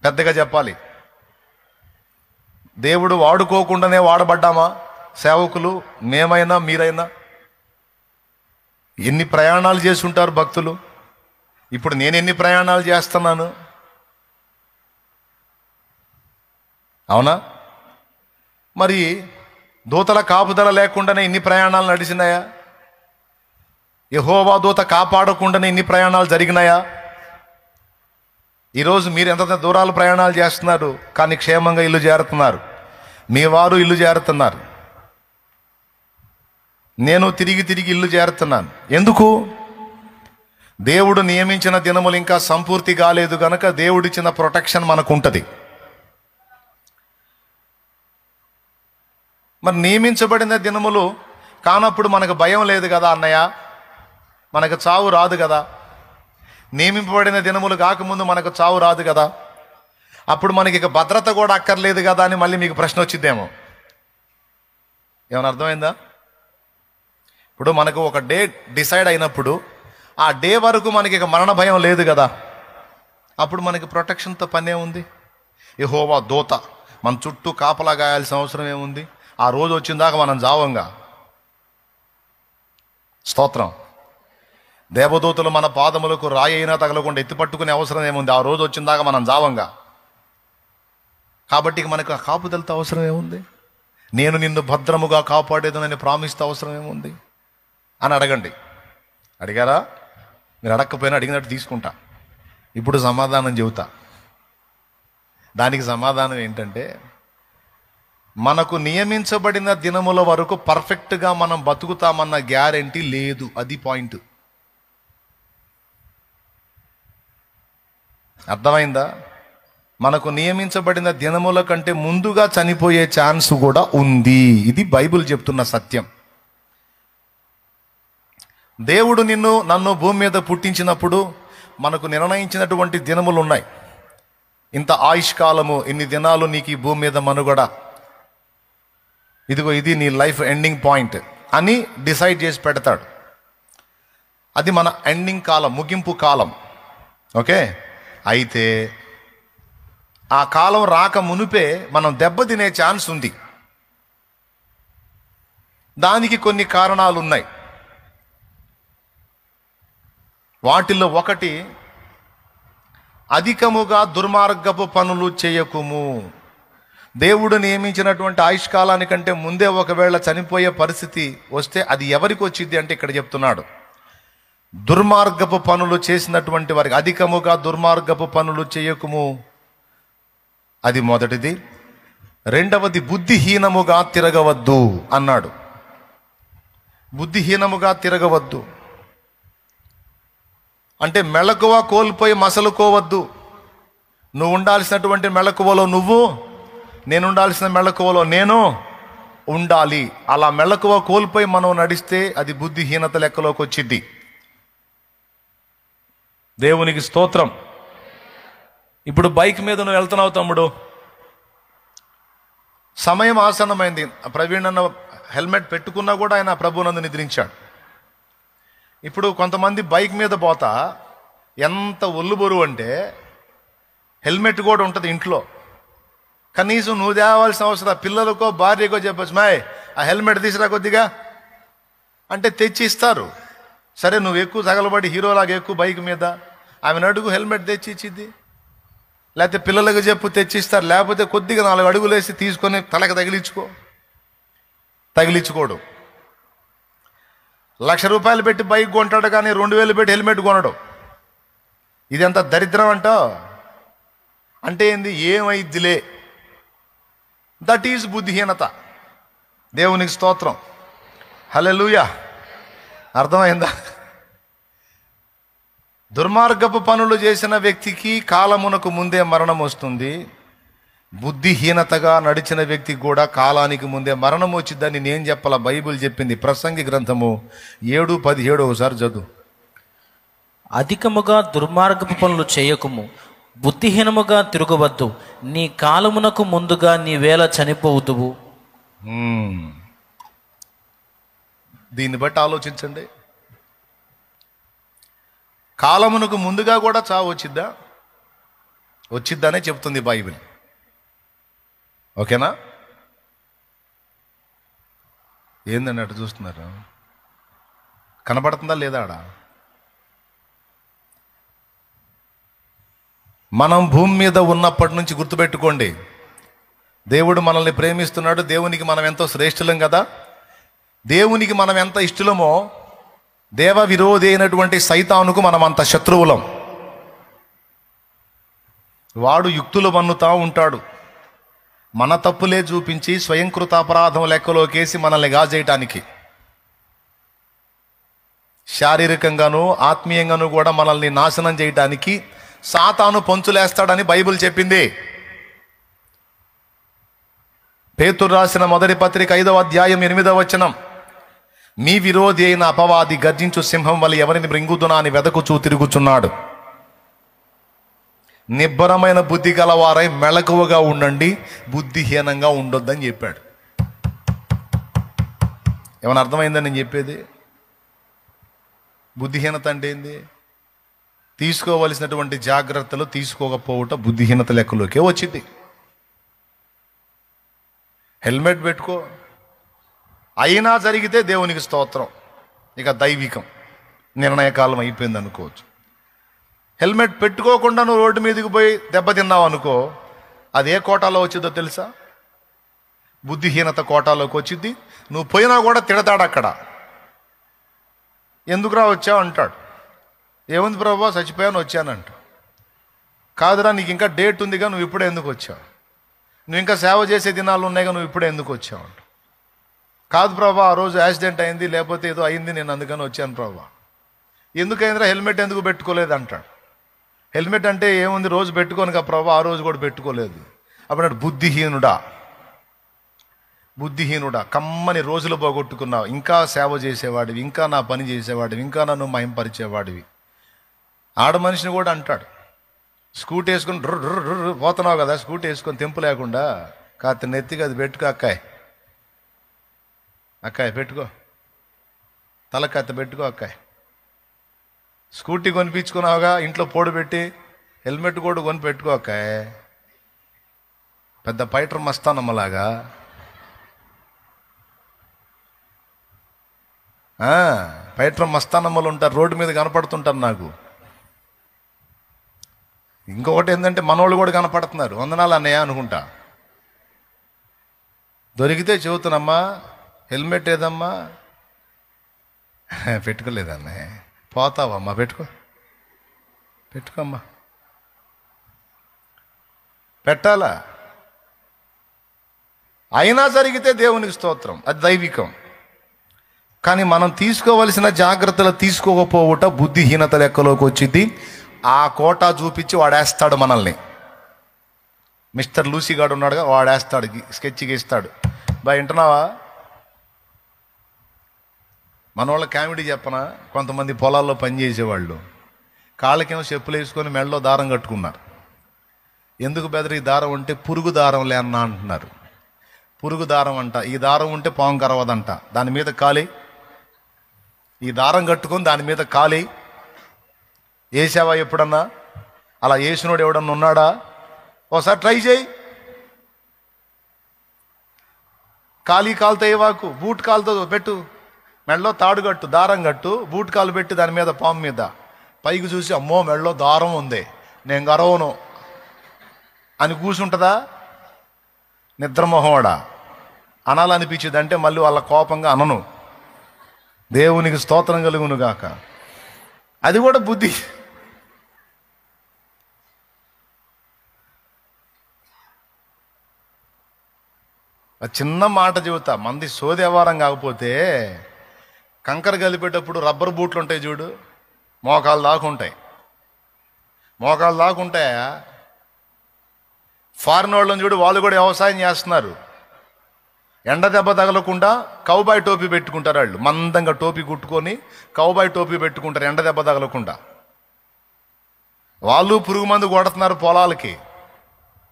పెద్దగా చెప్పాలి. దేవుడు వాడుకోకుండానే వాడబడ్డామా? సేవకులు, మేమైనా మీరైనా ఎన్ని ప్రయాణాలు చేసి ఉంటారు భక్తులు. ఇప్పుడు నేను ఎన్ని ప్రయాణాలు చేస్తున్నాను, అవునా? మరి దూతల కాపుదల లేకుండానే ఇన్ని ప్రయాణాలు నడిచినాయా? యెహోవా దూత కాపాడకుండానే ఇన్ని ప్రయాణాలు జరిగినాయా? ఈరోజు మీరు ఎంత దూరాలు ప్రయాణాలు చేస్తున్నారు, కానీ క్షేమంగా ఇల్లు చేరుతున్నారు. మీ వారు ఇల్లు చేరుతున్నారు. నేను తిరిగి తిరిగి ఇల్లు చేరుతున్నాను. ఎందుకు? దేవుడు నియమించిన దినములు ఇంకా సంపూర్తి కాలేదు గనక దేవుడిచ్చిన ప్రొటెక్షన్ మనకు ఉంటుంది. మరి నియమించబడిన దినములు కానప్పుడు మనకు భయం లేదు కదా అన్నయ్య, మనకు చావు రాదు కదా. నియమింపబడిన దినములు కాకముందు మనకు చావు రాదు కదా, అప్పుడు మనకి ఇక భద్రత కూడా అక్కర్లేదు కదా అని మళ్ళీ మీకు ప్రశ్న వచ్చిద్దేమో. ఏమైనా అర్థమైందా? ఇప్పుడు మనకు ఒక డే డిసైడ్ అయినప్పుడు ఆ డే వరకు మనకి ఇక మరణ భయం లేదు కదా, అప్పుడు మనకి ప్రొటెక్షన్తో పనే ఉంది. యెహోవా దూత మన చుట్టూ కాపలా గాయాల్సిన అవసరం ఏముంది? ఆ రోజు వచ్చిందాక మనం జావంగా. స్తోత్రం. దేవదూతలు మన పాదములకు రాయి అయినా తగలకుండా ఎత్తిపట్టుకునే అవసరం ఏముంది? ఆ రోజు వచ్చిందాక మనం జావంగా. కాబట్టి మనకు ఆ కాపుదలతో అవసరం ఏముంది? నేను నిన్ను భద్రముగా కాపాడేదనని ప్రామిస్తో అవసరం ఏముంది అని అడగండి. అడిగారా? మీరు అడగకపోయినా అడిగినట్టు తీసుకుంటా. ఇప్పుడు సమాధానం చెబుతా. దానికి సమాధానం ఏంటంటే, మనకు నియమించబడిన దినముల వరకు పర్ఫెక్ట్గా మనం బతుకుతామన్న గ్యారెంటీ లేదు. అది పాయింట్. అర్థమైందా? మనకు నియమించబడిన దినముల కంటే ముందుగా చనిపోయే ఛాన్స్ కూడా ఉంది. ఇది బైబిల్ చెప్తున్న సత్యం. దేవుడు నన్ను భూమి మీద పుట్టించినప్పుడు మనకు నిర్ణయించినటువంటి దినములు ఉన్నాయి. ఇంత ఆయుష్కాలము, ఇన్ని దినాలు నీకు ఈ భూమి మీద మనుగడ, ఇదిగో ఇది నీ లైఫ్ ఎండింగ్ పాయింట్ అని డిసైడ్ చేసి పెడతాడు. అది మన ఎండింగ్ కాలం, ముగింపు కాలం. ఓకే. అయితే ఆ కాలం రాక మునిపే మనం దెబ్బతినే ఛాన్స్ ఉంది. దానికి కొన్ని కారణాలు ఉన్నాయి. వాటిల్లో ఒకటి, అధికముగా దుర్మార్గపు పనులు చేయకుము. దేవుడు నియమించినటువంటి ఆయుష్కాలానికంటే ముందే ఒకవేళ చనిపోయే పరిస్థితి వస్తే అది ఎవరికి వచ్చింది అంటే ఇక్కడ చెప్తున్నాడు, దుర్మార్గపు పనులు చేసినటువంటి వారికి. అధికముగా దుర్మార్గపు పనులు చేయకుము, అది మొదటిది. రెండవది, బుద్ధిహీనముగా తిరగవద్దు అన్నాడు. బుద్ధిహీనముగా తిరగవద్దు అంటే మెళకువ కోల్పోయి మసలుకోవద్దు. నువ్వు ఉండాల్సినటువంటి మెళకువలో నువ్వు, నేను ఉండాల్సిన మెళకువలో నేను ఉండాలి. అలా మెళకువ కోల్పోయి మనం నడిస్తే అది బుద్ధిహీనత లెక్కలోకి వచ్చింది. దేవునికి స్తోత్రం. ఇప్పుడు బైక్ మీద నువ్వు వెళ్తున్నావు తమ్ముడు, సమయం ఆసన్నమైంది. ప్రవీణ్ అన్న హెల్మెట్ పెట్టుకున్నా కూడా ఆయన ప్రభునందు నిద్రించాడు. ఇప్పుడు కొంతమంది బైక్ మీద పోతా ఎంత ఒళ్ళు బరువు అంటే హెల్మెట్ కూడా ఉంటుంది ఇంట్లో. కనీసం నువ్వు తేవాల్సిన అవసరం, పిల్లలకో భార్యకో చెప్పచ్చు, మాయ్ ఆ హెల్మెట్ తీసిరా కొద్దిగా అంటే తెచ్చి ఇస్తారు. సరే నువ్వు ఎక్కువ తగలబడి హీరోలాగా ఎక్కువ బైక్ మీద, ఆమెను అడుగు హెల్మెట్ తెచ్చి ఇచ్చిద్ది. లేకపోతే పిల్లలకు చెప్పు తెచ్చిస్తారు. లేకపోతే కొద్దిగా 4 అడుగులు వేసి తీసుకొని తలకి తగిలించుకోడు. 1,00,000 రూపాయలు పెట్టి బైక్ కొంటాడు కానీ 2,000 పెట్టి హెల్మెట్ కొనడు. ఇది ఎంత దరిద్రం అంటావు? అంటే ఏంది? ఏమైద్దిలే. దట్ ఈజ్ బుద్ధిహీనత. దేవునికి స్తోత్రం. హల్లెలూయా. అర్థమైందా? దుర్మార్గపు పనులు చేసిన వ్యక్తికి కాలమునకు ముందే మరణం వస్తుంది. బుద్ధిహీనతగా నడిచిన వ్యక్తికి కూడా కాలానికి ముందే మరణం వచ్చిందని నేను చెప్పాల, బైబిల్ చెప్పింది. ప్రసంగి గ్రంథము 7:17 ఒకసారి చదువు. అధికముగా దుర్మార్గపు పనులు చేయకుము, బుద్ధిహీనముగా తిరగవద్దు, నీ కాలమునకు ముందుగా నీ వేళ చనిపోవుదువు. దీన్ని బట్టి ఆలోచించండి. కాలమునకు ముందుగా కూడా చావు వచ్చిద్దనే చెప్తుంది బైబిల్. ఓకేనా? ఏందండి అటు చూస్తున్నారు? కనబడుతుందా లేదా ఆడ? మనం భూమి మీద ఉన్నప్పటి నుంచి గుర్తుపెట్టుకోండి, దేవుడు మనల్ని ప్రేమిస్తున్నాడు. దేవునికి మనం ఎంతో శ్రేష్ఠులం కదా. దేవునికి మనం ఎంత ఇష్టలమో దేవ విరోధి అయినటువంటి సైతానుకు మనం అంత శత్రువులం. వాడు యుక్తులు వన్నుతా ఉంటాడు, మన తప్పులే చూపించి స్వయంకృత అపరాధం లెక్కలోకేసి మనల్ని గాజేయటానికి. శారీరకంగాను ఆత్మీయంగాను కూడా మనల్ని నాశనం చేయడానికి సాతాను పొంచులేస్తాడని బైబిల్ చెప్పింది. పేతురు రాసిన మొదటి పత్రిక 5వ అధ్యాయం 8వ వచనం, మీ విరోధి అయిన అపవాది గర్జించు సింహం వలె ఎవరిని మృంగుదునా అని వెదకుచూ తిరుగుచున్నాడు. నిబ్బరమైన బుద్ధి గలవారై మెలకువగా ఉండండి, బుద్ధిహీనంగా ఉండొద్దని చెప్పాడు. ఏమైనా అర్థమైందని నేను చెప్పేది? బుద్ధిహీనత అంటే ఏంది? తీసుకోవలసినటువంటి జాగ్రత్తలు తీసుకోకపోవటం బుద్ధిహీనత లెక్కలోకే వచ్చింది. హెల్మెట్ పెట్టుకో, అయినా జరిగితే దేవునికి స్తోత్రం, ఇక దైవికం నిర్ణయకాలం అయిపోయింది అనుకోవచ్చు. హెల్మెట్ పెట్టుకోకుండా నువ్వు రోడ్డు మీదకి పోయి దెబ్బతిన్నావు అనుకో, అది ఏ కోటాలో వచ్చిందో తెలుసా? బుద్ధిహీనత కోటాలోకి వచ్చింది. నువ్వు పోయినా కూడా తిడతాడు అక్కడ. ఎందుకురా వచ్చావు అంటాడు. ఏముంది ప్రభు, చచ్చిపోయాను వచ్చానంట. కాదురా, నీకు ఇంకా డేట్ ఉందిగా, నువ్వు ఇప్పుడే ఎందుకు వచ్చావు? నువ్వు ఇంకా సేవ చేసే దినాలు ఉన్నాయిగా, నువ్వు ఇప్పుడే ఎందుకు వచ్చావు అంట. కాదు ప్రభా, ఆ రోజు యాక్సిడెంట్ అయింది, లేకపోతే ఏదో అయింది, నేను అందుకని వచ్చాను ప్రభా. ఎందుకైందిరా, హెల్మెట్ ఎందుకు పెట్టుకోలేదు అంటాడు. హెల్మెట్ అంటే ఏముంది, రోజు పెట్టుకోనుగా ప్రభా, ఆ రోజు కూడా పెట్టుకోలేదు. అప్పుడు బుద్ధిహీనుడా, బుద్ధిహీనుడా, కమ్మని రోజులు పోగొట్టుకున్నావు. ఇంకా సేవ చేసేవాడివి, ఇంకా నా పని చేసేవాడివి, ఇంకా నన్ను మహింపరిచేవాడివి. ఆడ మనిషిని కూడా అంటాడు, స్కూటీ వేసుకొని పోతున్నావు కదా, స్కూటీ వేసుకొని తెంపు లేకుండా కాస్త నెత్తికి అది పెట్టుకో అక్కాయ్, అక్కాయ్ పెట్టుకో, తల కాస్త పెట్టుకో అక్కాయ్. స్కూటీ కొనిపించుకున్నావుగా, ఇంట్లో పోడు పెట్టి హెల్మెట్ కూడా కొని పెట్టుకో అక్కాయ్. పెద్ద పైటర్ మస్తానమ్మలాగా పైటర్ మస్తానమ్మలు ఉంటారు, రోడ్డు మీద కనపడుతుంటారు నాకు. ఇంకొకటి ఏంటంటే మనోళ్ళు కూడా కనపడుతున్నారు, వందనాలు అన్నయ్య అనుకుంటా. దొరికితే చెబుతానమ్మా, హెల్మెట్ ఏదమ్మా, పెట్టుకోలేదన్నయ్య, పోతావమ్మా, పెట్టుకోమ్మా, పెట్టాలా. అయినా జరిగితే దేవునికి స్తోత్రం, అది దైవికం. కానీ మనం తీసుకోవలసిన జాగ్రత్తలు తీసుకోకపోవట బుద్ధిహీనత లెక్కలోకి వచ్చింది. ఆ కోటా చూపించి వాడేస్తాడు మనల్ని. మిస్టర్ లూసీ గాడు ఉన్నాడుగా, వాడేస్తాడు, స్కెచ్ గీస్తాడు. బా వింటున్నావా? మన వాళ్ళ కామెడీ చెప్పనా? కొంతమంది పొలాల్లో పనిచేసేవాళ్ళు కాళ్ళకేమో చెప్పులు వేసుకొని మెడలో దారం కట్టుకున్నారు. ఎందుకు బెదరి దారం అంటే పురుగు దారం లేన్నా అంటున్నారు. పురుగు దారం అంట, ఈ దారం ఉంటే పాము కరవదంట. దాని మీద కాలి, ఈ దారం కట్టుకొని దాని మీద కాలి. వేసావా ఎప్పుడన్నా? అలా వేసినోడు ఎవడన్నా ఉన్నాడా? ఒకసారి ట్రై చేయి. కాలి కాలుతో వేవాకు, బూట్ కాలుతో పెట్టు, మెడలో తాడు కట్టు, దారం కట్టు, బూట్ కాలు పెట్టి దాని మీద, పాము మీద. పైకి చూసి అమ్మో మెడలో దారం ఉంది, నేను గరవను అని కూర్చుంటుందా? నిద్రమోహవాడా అనాలనిపించింది అంటే మళ్ళీ వాళ్ళ కోపంగా అనను. దేవునికి స్తోత్రం కలుగును గాక. అది కూడా బుద్ధి. చిన్న మాట చెబుతా, మంది సోది వ్యవహారం కాకపోతే కంకర కలిపేటప్పుడు రబ్బర్ బూట్లు ఉంటాయి చూడు, మోకాలు దాకుంటాయి. మోకాలు దాకుంటాయా? ఫారిన్ వాళ్ళని చూడు, వాళ్ళు కూడా వ్యవసాయం చేస్తున్నారు. ఎండ దెబ్బ తగలకుండా కౌబాయ్ టోపీ పెట్టుకుంటారు. వాళ్ళు మందంగా టోపీ కుట్టుకొని కౌబాయ్ టోపీ పెట్టుకుంటారు, ఎండ దెబ్బ తగలకుండా. వాళ్ళు పురుగు మందు కొడుతున్నారు పొలాలకి.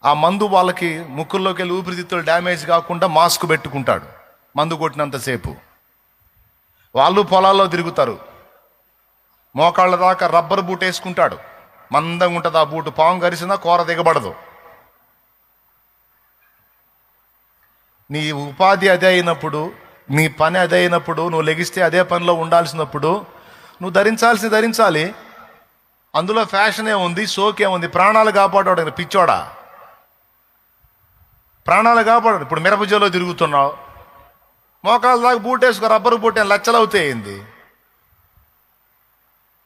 ఆ మందు వాళ్ళకి ముక్కుల్లోకి వెళ్ళి ఊపిరితిత్తులు డ్యామేజ్ కాకుండా మాస్క్ పెట్టుకుంటాడు మందు కొట్టినంతసేపు. వాళ్ళు పొలాల్లో తిరుగుతారు. మోకాళ్ళ దాకా రబ్బర్ బూట్ వేసుకుంటాడు, మందంగా ఉంటుంది ఆ బూటు. పాము కరిసినా కూర దిగబడదు. నీ ఉపాధి అదే అయినప్పుడు, నీ పని అదే అయినప్పుడు, నువ్వు లెగిస్తే అదే పనిలో ఉండాల్సినప్పుడు నువ్వు ధరించాలి. అందులో ఫ్యాషనే ఉంది, సోకే ఉంది. ప్రాణాలు కాపాడు పిచ్చోడా, ప్రాణాలు కాపాడు. ఇప్పుడు మిరపజలో తిరుగుతున్నావు, మోకాళ్ళ దాకా బూట్ వేసుకో, రబ్బర్ బూట్ లచ్చలు అవుతాయింది.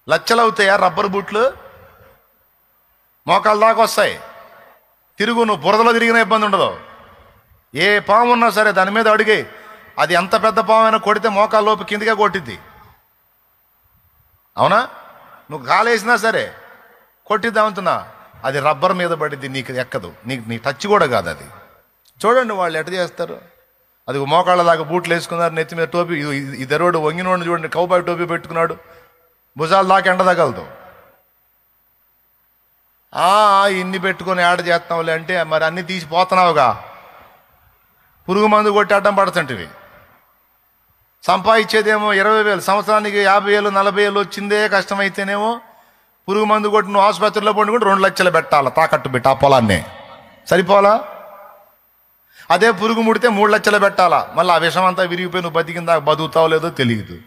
లచ్చలు అవుతాయా రబ్బర్ బూట్లు? మోకాళ్ళ దాకా వస్తాయి. తిరుగు, నువ్వు బురదలో తిరిగిన ఇబ్బంది ఉండదు. ఏ పాము ఉన్నా సరే దాని మీద అడిగి, అది ఎంత పెద్ద పాము అయినా కొడితే మోకాళ్ళ లోపు కిందిగా కొట్టిద్ది. అవునా? నువ్వు కాలేసినా సరే కొట్టిద్దామంటున్నా, అది రబ్బర్ మీద పడిద్ది, నీకు ఎక్కదు, నీ టచ్ కూడా కాదు అది. చూడండి వాళ్ళు ఎట్ట చేస్తారు. అది మోకాళ్ళ దాకా బూట్లు వేసుకున్నారు, నెత్తి మీద టోపీ, ఇద్దరోడు వంగినోడిని చూడండి, కౌబాయ్ టోపీ పెట్టుకున్నాడు, భుజాల దాకా ఎండ తగలదు. ఇన్ని పెట్టుకొని యాడ చేస్తావులే అంటే, మరి అన్ని తీసిపోతున్నావుగా, పురుగు మందు కొట్టి అడ్డం పడుతుంటివి. సంపాదించేదేమో 20,000, సంవత్సరానికి 50,000 40,000 వచ్చిందే కష్టమైతేనేమో పురుగు మందు కొట్టి నువ్వు ఆసుపత్రిలో పండుకుంటే 2 లక్షలు పెట్టాలి తాకట్టు పెట్టి ఆ పొలాన్నే, సరిపోలా? అదే పురుగు ముడితే 3 లక్షలు పెట్టాలా, మళ్ళీ ఆ విషం అంతా విరిగిపోయి నువ్వు బతికిందా బతుకుతావు లేదో తెలియదు.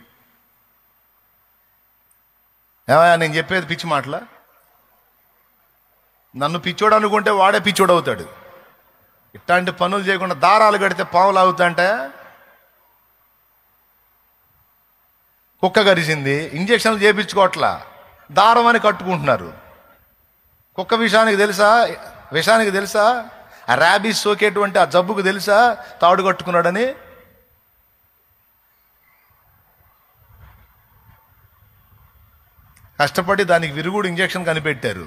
ఏమయ్యా నేను చెప్పేది పిచ్చి మాటలా? నన్ను పిచ్చోడు అనుకుంటే వాడే పిచ్చోడు అవుతాడు. ఇట్లాంటి పనులు చేయకుండా దారాలు కడితే పావులు అవుతాంటే, కుక్క గరిచింది, ఇంజక్షన్లు చేయించుకోవట్లా, దారం అని కట్టుకుంటున్నారు. కుక్క విషానికి తెలుసా ఆ ర్యాబీస్ సోకేటువంటి ఆ జబ్బుకు తెలుసా తాడు కట్టుకున్నాడని? కష్టపడి దానికి విరుగుడు ఇంజక్షన్ కనిపెట్టారు.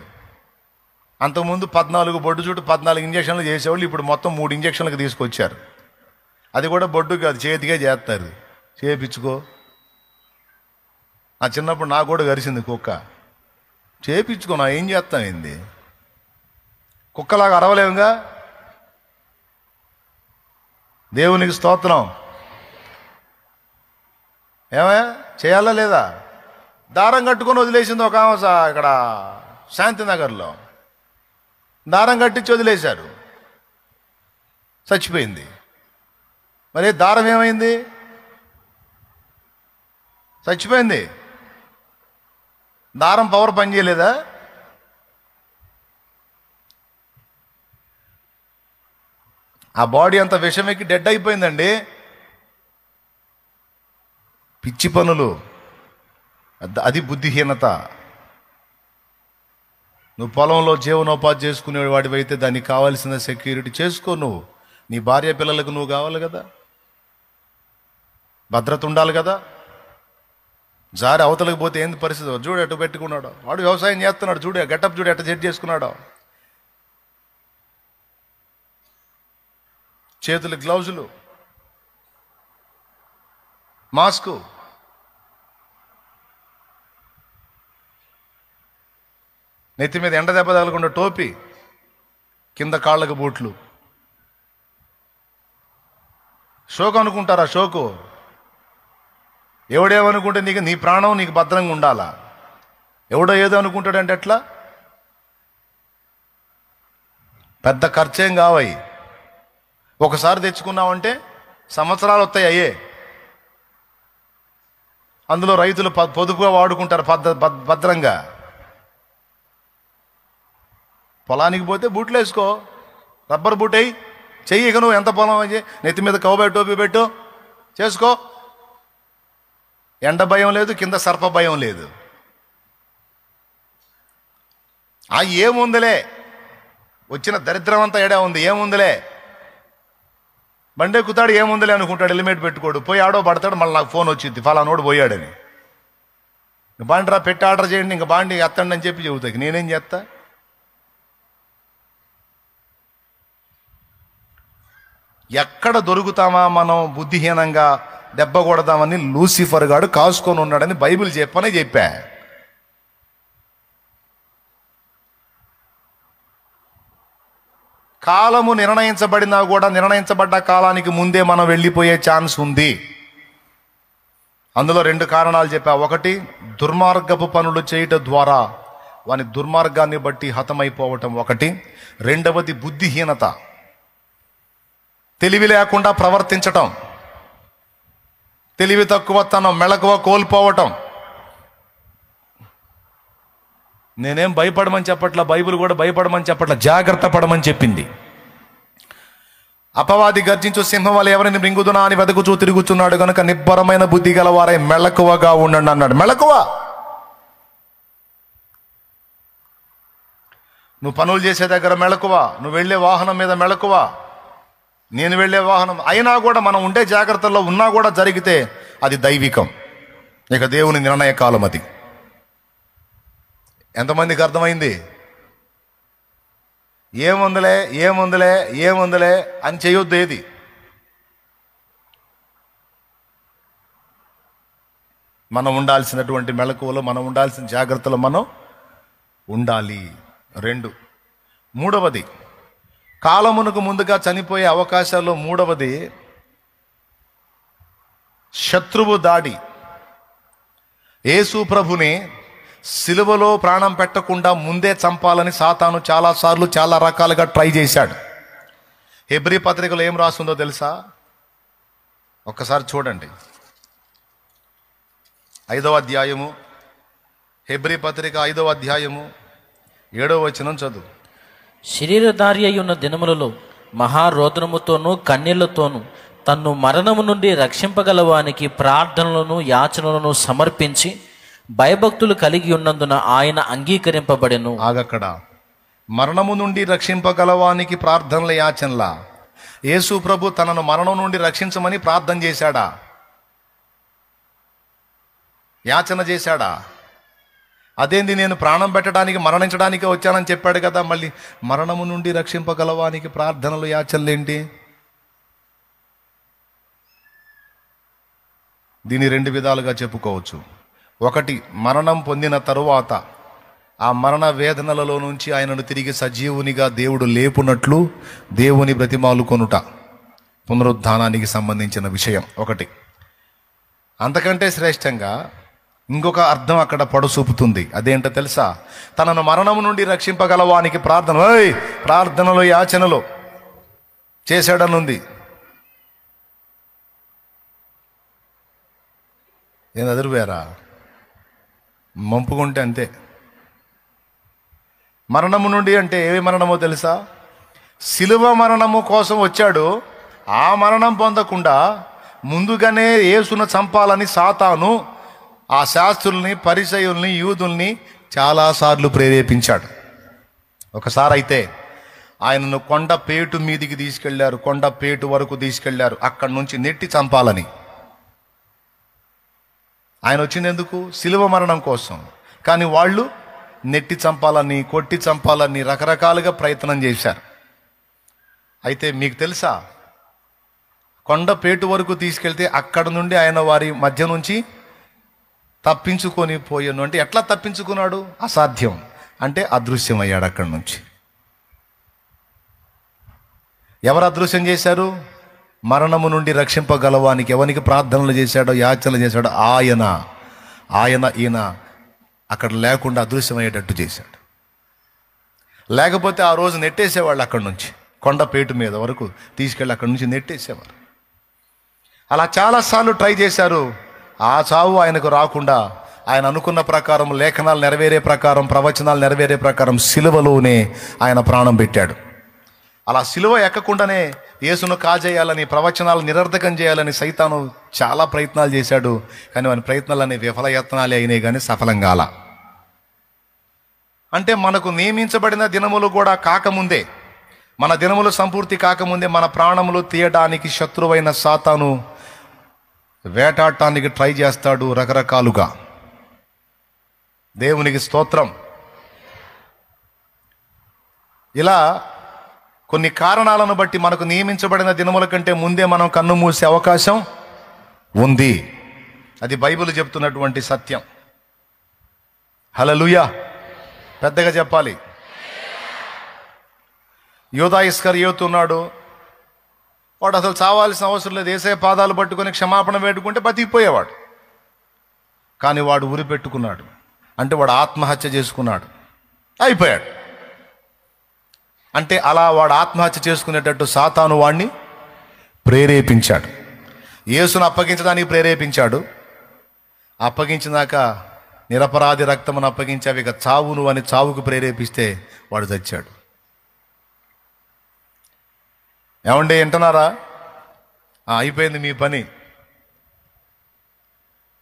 అంతకుముందు 14 బొడ్డు చుట్టూ 14 ఇంజక్షన్లు చేసేవాళ్ళు, ఇప్పుడు మొత్తం 3 ఇంజక్షన్లకు తీసుకొచ్చారు. అది కూడా బొడ్డుకి కాదు, చేతికే చేస్తారు. చేయించుకో. ఆ చిన్నప్పుడు నాకు కూడా గరిచింది కుక్క, చేయించుకో, నా ఏం చేస్తాం ఏంది, కుక్కలాగా అరవలేముగా. దేవునికి స్తోత్రం. ఏమయ్యా చేయాలా లేదా? దారం కట్టుకొని వదిలేసింది ఒక ఆమె ఇక్కడ శాంతినగర్లో, దారం కట్టించి వదిలేశారు, చచ్చిపోయింది. మరి దారం ఏమైంది? చచ్చిపోయింది. దారం పవర్ పనిచేయలేదా? ఆ బాడీ అంతా విషమెక్కి డెడ్ అయిపోయిందండి. పిచ్చి పనులు, అది బుద్ధిహీనత. నువ్వు పొలంలో జీవనోపాధి చేసుకునే వాడివైతే దానికి కావాల్సిన సెక్యూరిటీ చేసుకో. నువ్వు నీ భార్య పిల్లలకు నువ్వు కావాలి కదా, భద్రత ఉండాలి కదా. జారి అవతలకి పోతే ఏంది పరిస్థితి? చూడు ఎటు పెట్టుకున్నాడు వాడు, వ్యవసాయం చేస్తున్నాడు, చూడు గెటప్ చూడు ఎట్ట సెట్ చేసుకున్నాడు, చేతులు గ్లౌజులు, మాస్కు, నెత్తి మీద ఎండ దెబ్బ తగలకుండా టోపీ, కింద కాళ్ళకు బూట్లు. షోకు అనుకుంటారా? షోకు ఎవడేమనుకుంటే నీకు, నీ ప్రాణం నీకు భద్రంగా ఉండాలా. ఎవడో ఏదో అనుకుంటాడంటే ఎట్లా? పెద్ద ఖర్చేం కావయి, ఒకసారి తెచ్చుకున్నావంటే సంవత్సరాలు వస్తాయి అయ్యే. అందులో రైతులు పొదుపుగా వాడుకుంటారు భద్రంగా. పొలానికి పోతే బూట్లు వేసుకో, రబ్బర్ బూట్ అయ్యి చెయ్యి. ఇక నువ్వు ఎంత పొలం అయ్యి నెత్తి మీద కౌబాయ్ టోపీ పెట్టు, చేసుకో. ఎండ భయం లేదు, కింద సర్ప భయం లేదు. ఏముందిలే, వచ్చిన దరిద్రం అంతా ఏడా ఉంది, ఏముందిలే, బండే కుతాడు, ఏముందిలే అనుకుంటాడు, హెల్మెట్ పెట్టుకోడు, పోయి ఆడో పడతాడు. మళ్ళీ నాకు ఫోన్ వచ్చింది ఫలానోడు పోయాడని. బాండి రా పెట్టి ఆర్డర్ చేయండి, ఇంకా బాండి ఎత్తండి అని చెప్పి చెబుతాయి. నేనేం చేస్తా? ఎక్కడ దొరుకుతామా మనం బుద్ధిహీనంగా దెబ్బ కొడదామని లూసిఫర్ గాడు కాసుకొని ఉన్నాడని బైబిల్ చెప్పా. కాలము నిర్ణయించబడినా కూడా నిర్ణయించబడ్డ కాలానికి ముందే మనం వెళ్ళిపోయే ఛాన్స్ ఉంది. అందులో 2 కారణాలు చెప్పా. ఒకటి, దుర్మార్గపు పనులు చేయటం ద్వారా వాని దుర్మార్గాన్ని బట్టి హతమైపోవటం ఒకటి. రెండవది బుద్ధిహీనత, తెలివి లేకుండా ప్రవర్తించటం, తెలివి తక్కువతనం, మెళకువ కోల్పోవటం. నేనేం భయపడమని చెప్పట్లా, బైబిల్ కూడా భయపడమని చెప్పట్లా, జాగ్రత్త పడమని చెప్పింది. అపవాది గర్జించు సింహం వల్ల ఎవరిని మృంగుదునా అని వెతుకుచూ తిరుగుతున్నాడు కనుక నిబ్బరమైన బుద్ధి గలవారై మెళకువగా ఉండండి అన్నాడు. మెళకువ. నువ్వు పనులు చేసే దగ్గర మెళకువ, నువ్వు వెళ్ళే వాహనం మీద మెళకువ, నేను వెళ్ళే వాహనం అయినా కూడా మనం ఉండే జాగ్రత్తల్లో ఉన్నా కూడా జరిగితే అది దైవికం. ఇక దేవుని నిర్ణయ కాలం అది. ఎంతమందికి అర్థమైంది? ఏముందలే ఏముందలే ఏముందలే అని చేయొద్దు. ఏది మనం ఉండాల్సినటువంటి మెళకువలు, మనం ఉండాల్సిన జాగ్రత్తలు మనం ఉండాలి. 2, మూడవది, కాలమునకు ముందుగా చనిపోయే అవకాశాల్లో మూడవది శత్రువు దాడి. యేసు ప్రభుని సిలువలో ప్రాణం పెట్టకుండా ముందే చంపాలని సాతాను చాలాసార్లు చాలా రకాలుగా ట్రై చేశాడు. హెబ్రీ పత్రికలో ఏం రాస్తుందో తెలుసా? ఒక్కసారి చూడండి. 5వ అధ్యాయము, హెబ్రీ పత్రిక 5వ అధ్యాయము 7వ వచనం చదువు. శరీరధారి అయి ఉన్న దినములలో మహారోదనముతోనూ కన్నీళ్లతోనూ తన్ను మరణము నుండి రక్షింపగలవానికి ప్రార్థనలను యాచనలను సమర్పించి భయభక్తులు కలిగి ఉన్నందున ఆయన అంగీకరింపబడెను. ఆగక్కడ మరణము నుండి రక్షింపగలవానికి ప్రార్థనల యాచనలా? యేసు ప్రభు తనను మరణం నుండి రక్షించమని ప్రార్థన చేశాడా? యాచన చేశాడా? అదేంది, నేను ప్రాణం పెట్టడానికి మరణించడానికి వచ్చానని చెప్పాడు కదా, మళ్ళీ మరణము నుండి రక్షింపగలవానికి ప్రార్థనలు యాచనలేంటి? దీన్ని 2 విధాలుగా చెప్పుకోవచ్చు. ఒకటి, మరణం పొందిన తరువాత ఆ మరణ వేదనలలో నుంచి ఆయనను తిరిగి సజీవునిగా దేవుడు లేపునట్లు దేవుని బ్రతిమాలు కొనుట, పునరుద్ధానానికి సంబంధించిన విషయం ఒకటి. అంతకంటే శ్రేష్టంగా ఇంకొక అర్థం అక్కడ పొడసూపుతుంది. అదేంటో తెలుసా? తనను మరణము నుండి రక్షింపగలవానికి ప్రార్థనలో యాచనలో చేశాడనుంది. ఏం ఎదురువేరా? మంపుకుంటే అంతే. మరణము నుండి అంటే ఏ మరణమో తెలుసా? శిలువ మరణము కోసం వచ్చాడు. ఆ మరణం పొందకుండా ముందుగానే యేసును చంపాలని సాతాను ఆ శాస్త్రుల్ని, పరిసయ్యుల్ని, యూదుల్ని చాలాసార్లు ప్రేరేపించాడు. ఒకసారి అయితే ఆయనను కొండపేటు మీదికి తీసుకెళ్లారు, కొండపేటు వరకు తీసుకెళ్లారు, అక్కడి నుంచి నెట్టి చంపాలని. ఆయన వచ్చింది ఎందుకు? శిలువ మరణం కోసం. కానీ వాళ్ళు నెట్టి చంపాలని, కొట్టి చంపాలని రకరకాలుగా ప్రయత్నం చేశారు. అయితే మీకు తెలుసా, కొండపేటు వరకు తీసుకెళ్తే అక్కడ నుండి ఆయన వారి మధ్య నుంచి తప్పించుకొని పోయాను. అంటే ఎట్లా తప్పించుకున్నాడు? అసాధ్యం. అంటే అదృశ్యమయ్యాడు అక్కడి నుంచి. ఎవరు అదృశ్యం చేశారు? మరణము నుండి రక్షింపగలవానికి ఎవరికి ప్రార్థనలు చేశాడో, యాచనలు చేశాడో ఈయన అక్కడ లేకుండా అదృశ్యమయ్యేటట్టు చేశాడు. లేకపోతే ఆ రోజు నెట్టేసేవాళ్ళు అక్కడి నుంచి, కొండపేటు మీద వరకు తీసుకెళ్ళి అక్కడి నుంచి నెట్టేసేవారు. అలా చాలాసార్లు ట్రై చేశారు. ఆ చావు ఆయనకు రాకుండా ఆయన అనుకున్న ప్రకారం, లేఖనాలు నెరవేరే ప్రకారం, ప్రవచనాలు నెరవేరే ప్రకారం సిలువలోనే ఆయన ప్రాణం పెట్టాడు. అలా సిలువ ఎక్కకుండానే యేసును కాజేయాలని, ప్రవచనాలు నిరర్ధకం చేయాలని సైతాను చాలా ప్రయత్నాలు చేశాడు. కానీ వాని ప్రయత్నాలన్నీ విఫలయత్నాలే అయినాయి, కానీ సఫలం కాల. అంటే మనకు నియమించబడిన దినములు కూడా కాకముందే, మన దినములు సంపూర్తి కాకముందే మన ప్రాణములు తీయడానికి శత్రువైన సాతాను వేటాడటానికి ట్రై చేస్తాడు రకరకాలుగా. దేవునికి స్తోత్రం. ఇలా కొన్ని కారణాలను బట్టి మనకు నియమించబడిన దినముల కంటే ముందే మనం కన్ను మూసే అవకాశం ఉంది. అది బైబిల్ చెప్తున్నటువంటి సత్యం. హల్లెలూయా. పెద్దగా చెప్పాలి. యూదా ఇస్కరియోతు ఉన్నాడు. వాడు అసలు చావాల్సిన అవసరం లేదు, యేసయ్య పాదాలు పట్టుకొని క్షమాపణ వేడుకుంటే బతికిపోయేవాడు. కానీ వాడు ఉరి పెట్టుకున్నాడు, అంటే వాడు ఆత్మహత్య చేసుకున్నాడు, అయిపోయాడు. అంటే అలా వాడు ఆత్మహత్య చేసుకునేటట్టు సాతాను వాడిని ప్రేరేపించాడు. యేసును అప్పగించడానికి ప్రేరేపించాడు. అప్పగించినాక నిరపరాధి రక్తమును అప్పగించావు, ఇక చావును అని చావుకు ప్రేరేపిస్తే వాడు చచ్చాడు. ఏమండి, వింటున్నారా? అయిపోయింది మీ పని,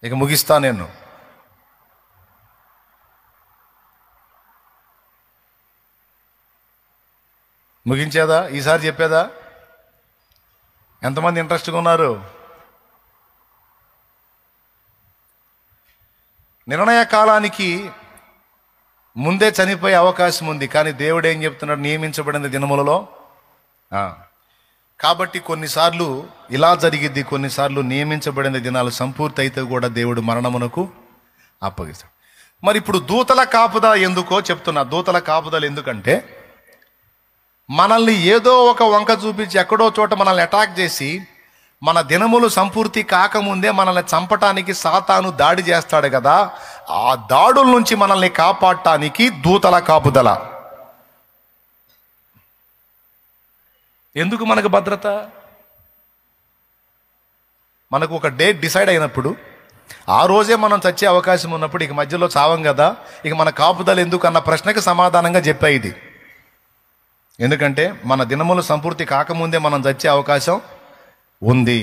ఇక ముగిస్తా నేను. ముగించేదా? ఈసారి చెప్పేదా? ఎంతమంది ఇంట్రెస్ట్గా ఉన్నారు? నిర్ణయ కాలానికి ముందే చనిపోయే అవకాశం ఉంది. కానీ దేవుడు ఏం చెప్తున్నాడు? నియమించబడిన దినములలో. కాబట్టి కొన్నిసార్లు ఇలా జరిగిద్ది, కొన్నిసార్లు నియమించబడిన దినాలు సంపూర్తి అయితే కూడా దేవుడు మరణమునకు అప్పగిస్తాడు. మరి ఇప్పుడు దూతల కాపుదల ఎందుకో చెప్తున్నా. దూతల కాపుదల ఎందుకంటే మనల్ని ఏదో ఒక వంక చూపించి ఎక్కడో చోట మనల్ని అటాక్ చేసి మన దినములు సంపూర్తి కాకముందే మనల్ని చంపటానికి సాతాను దాడి చేస్తాడు కదా. ఆ దాడుల నుంచి మనల్ని కాపాడటానికి దూతల కాపుదల. ఎందుకు మనకు భద్రత? మనకు ఒక డేట్ డిసైడ్ అయినప్పుడు ఆ రోజే మనం చచ్చే అవకాశం ఉన్నప్పుడు ఇక మధ్యలో చావం కదా, ఇక మన కాపుదల ఎందుకు అన్న ప్రశ్నకి సమాధానంగా చెప్పా ఇది. ఎందుకంటే మన దినములు సంపూర్తి కాకముందే మనం చచ్చే అవకాశం ఉంది.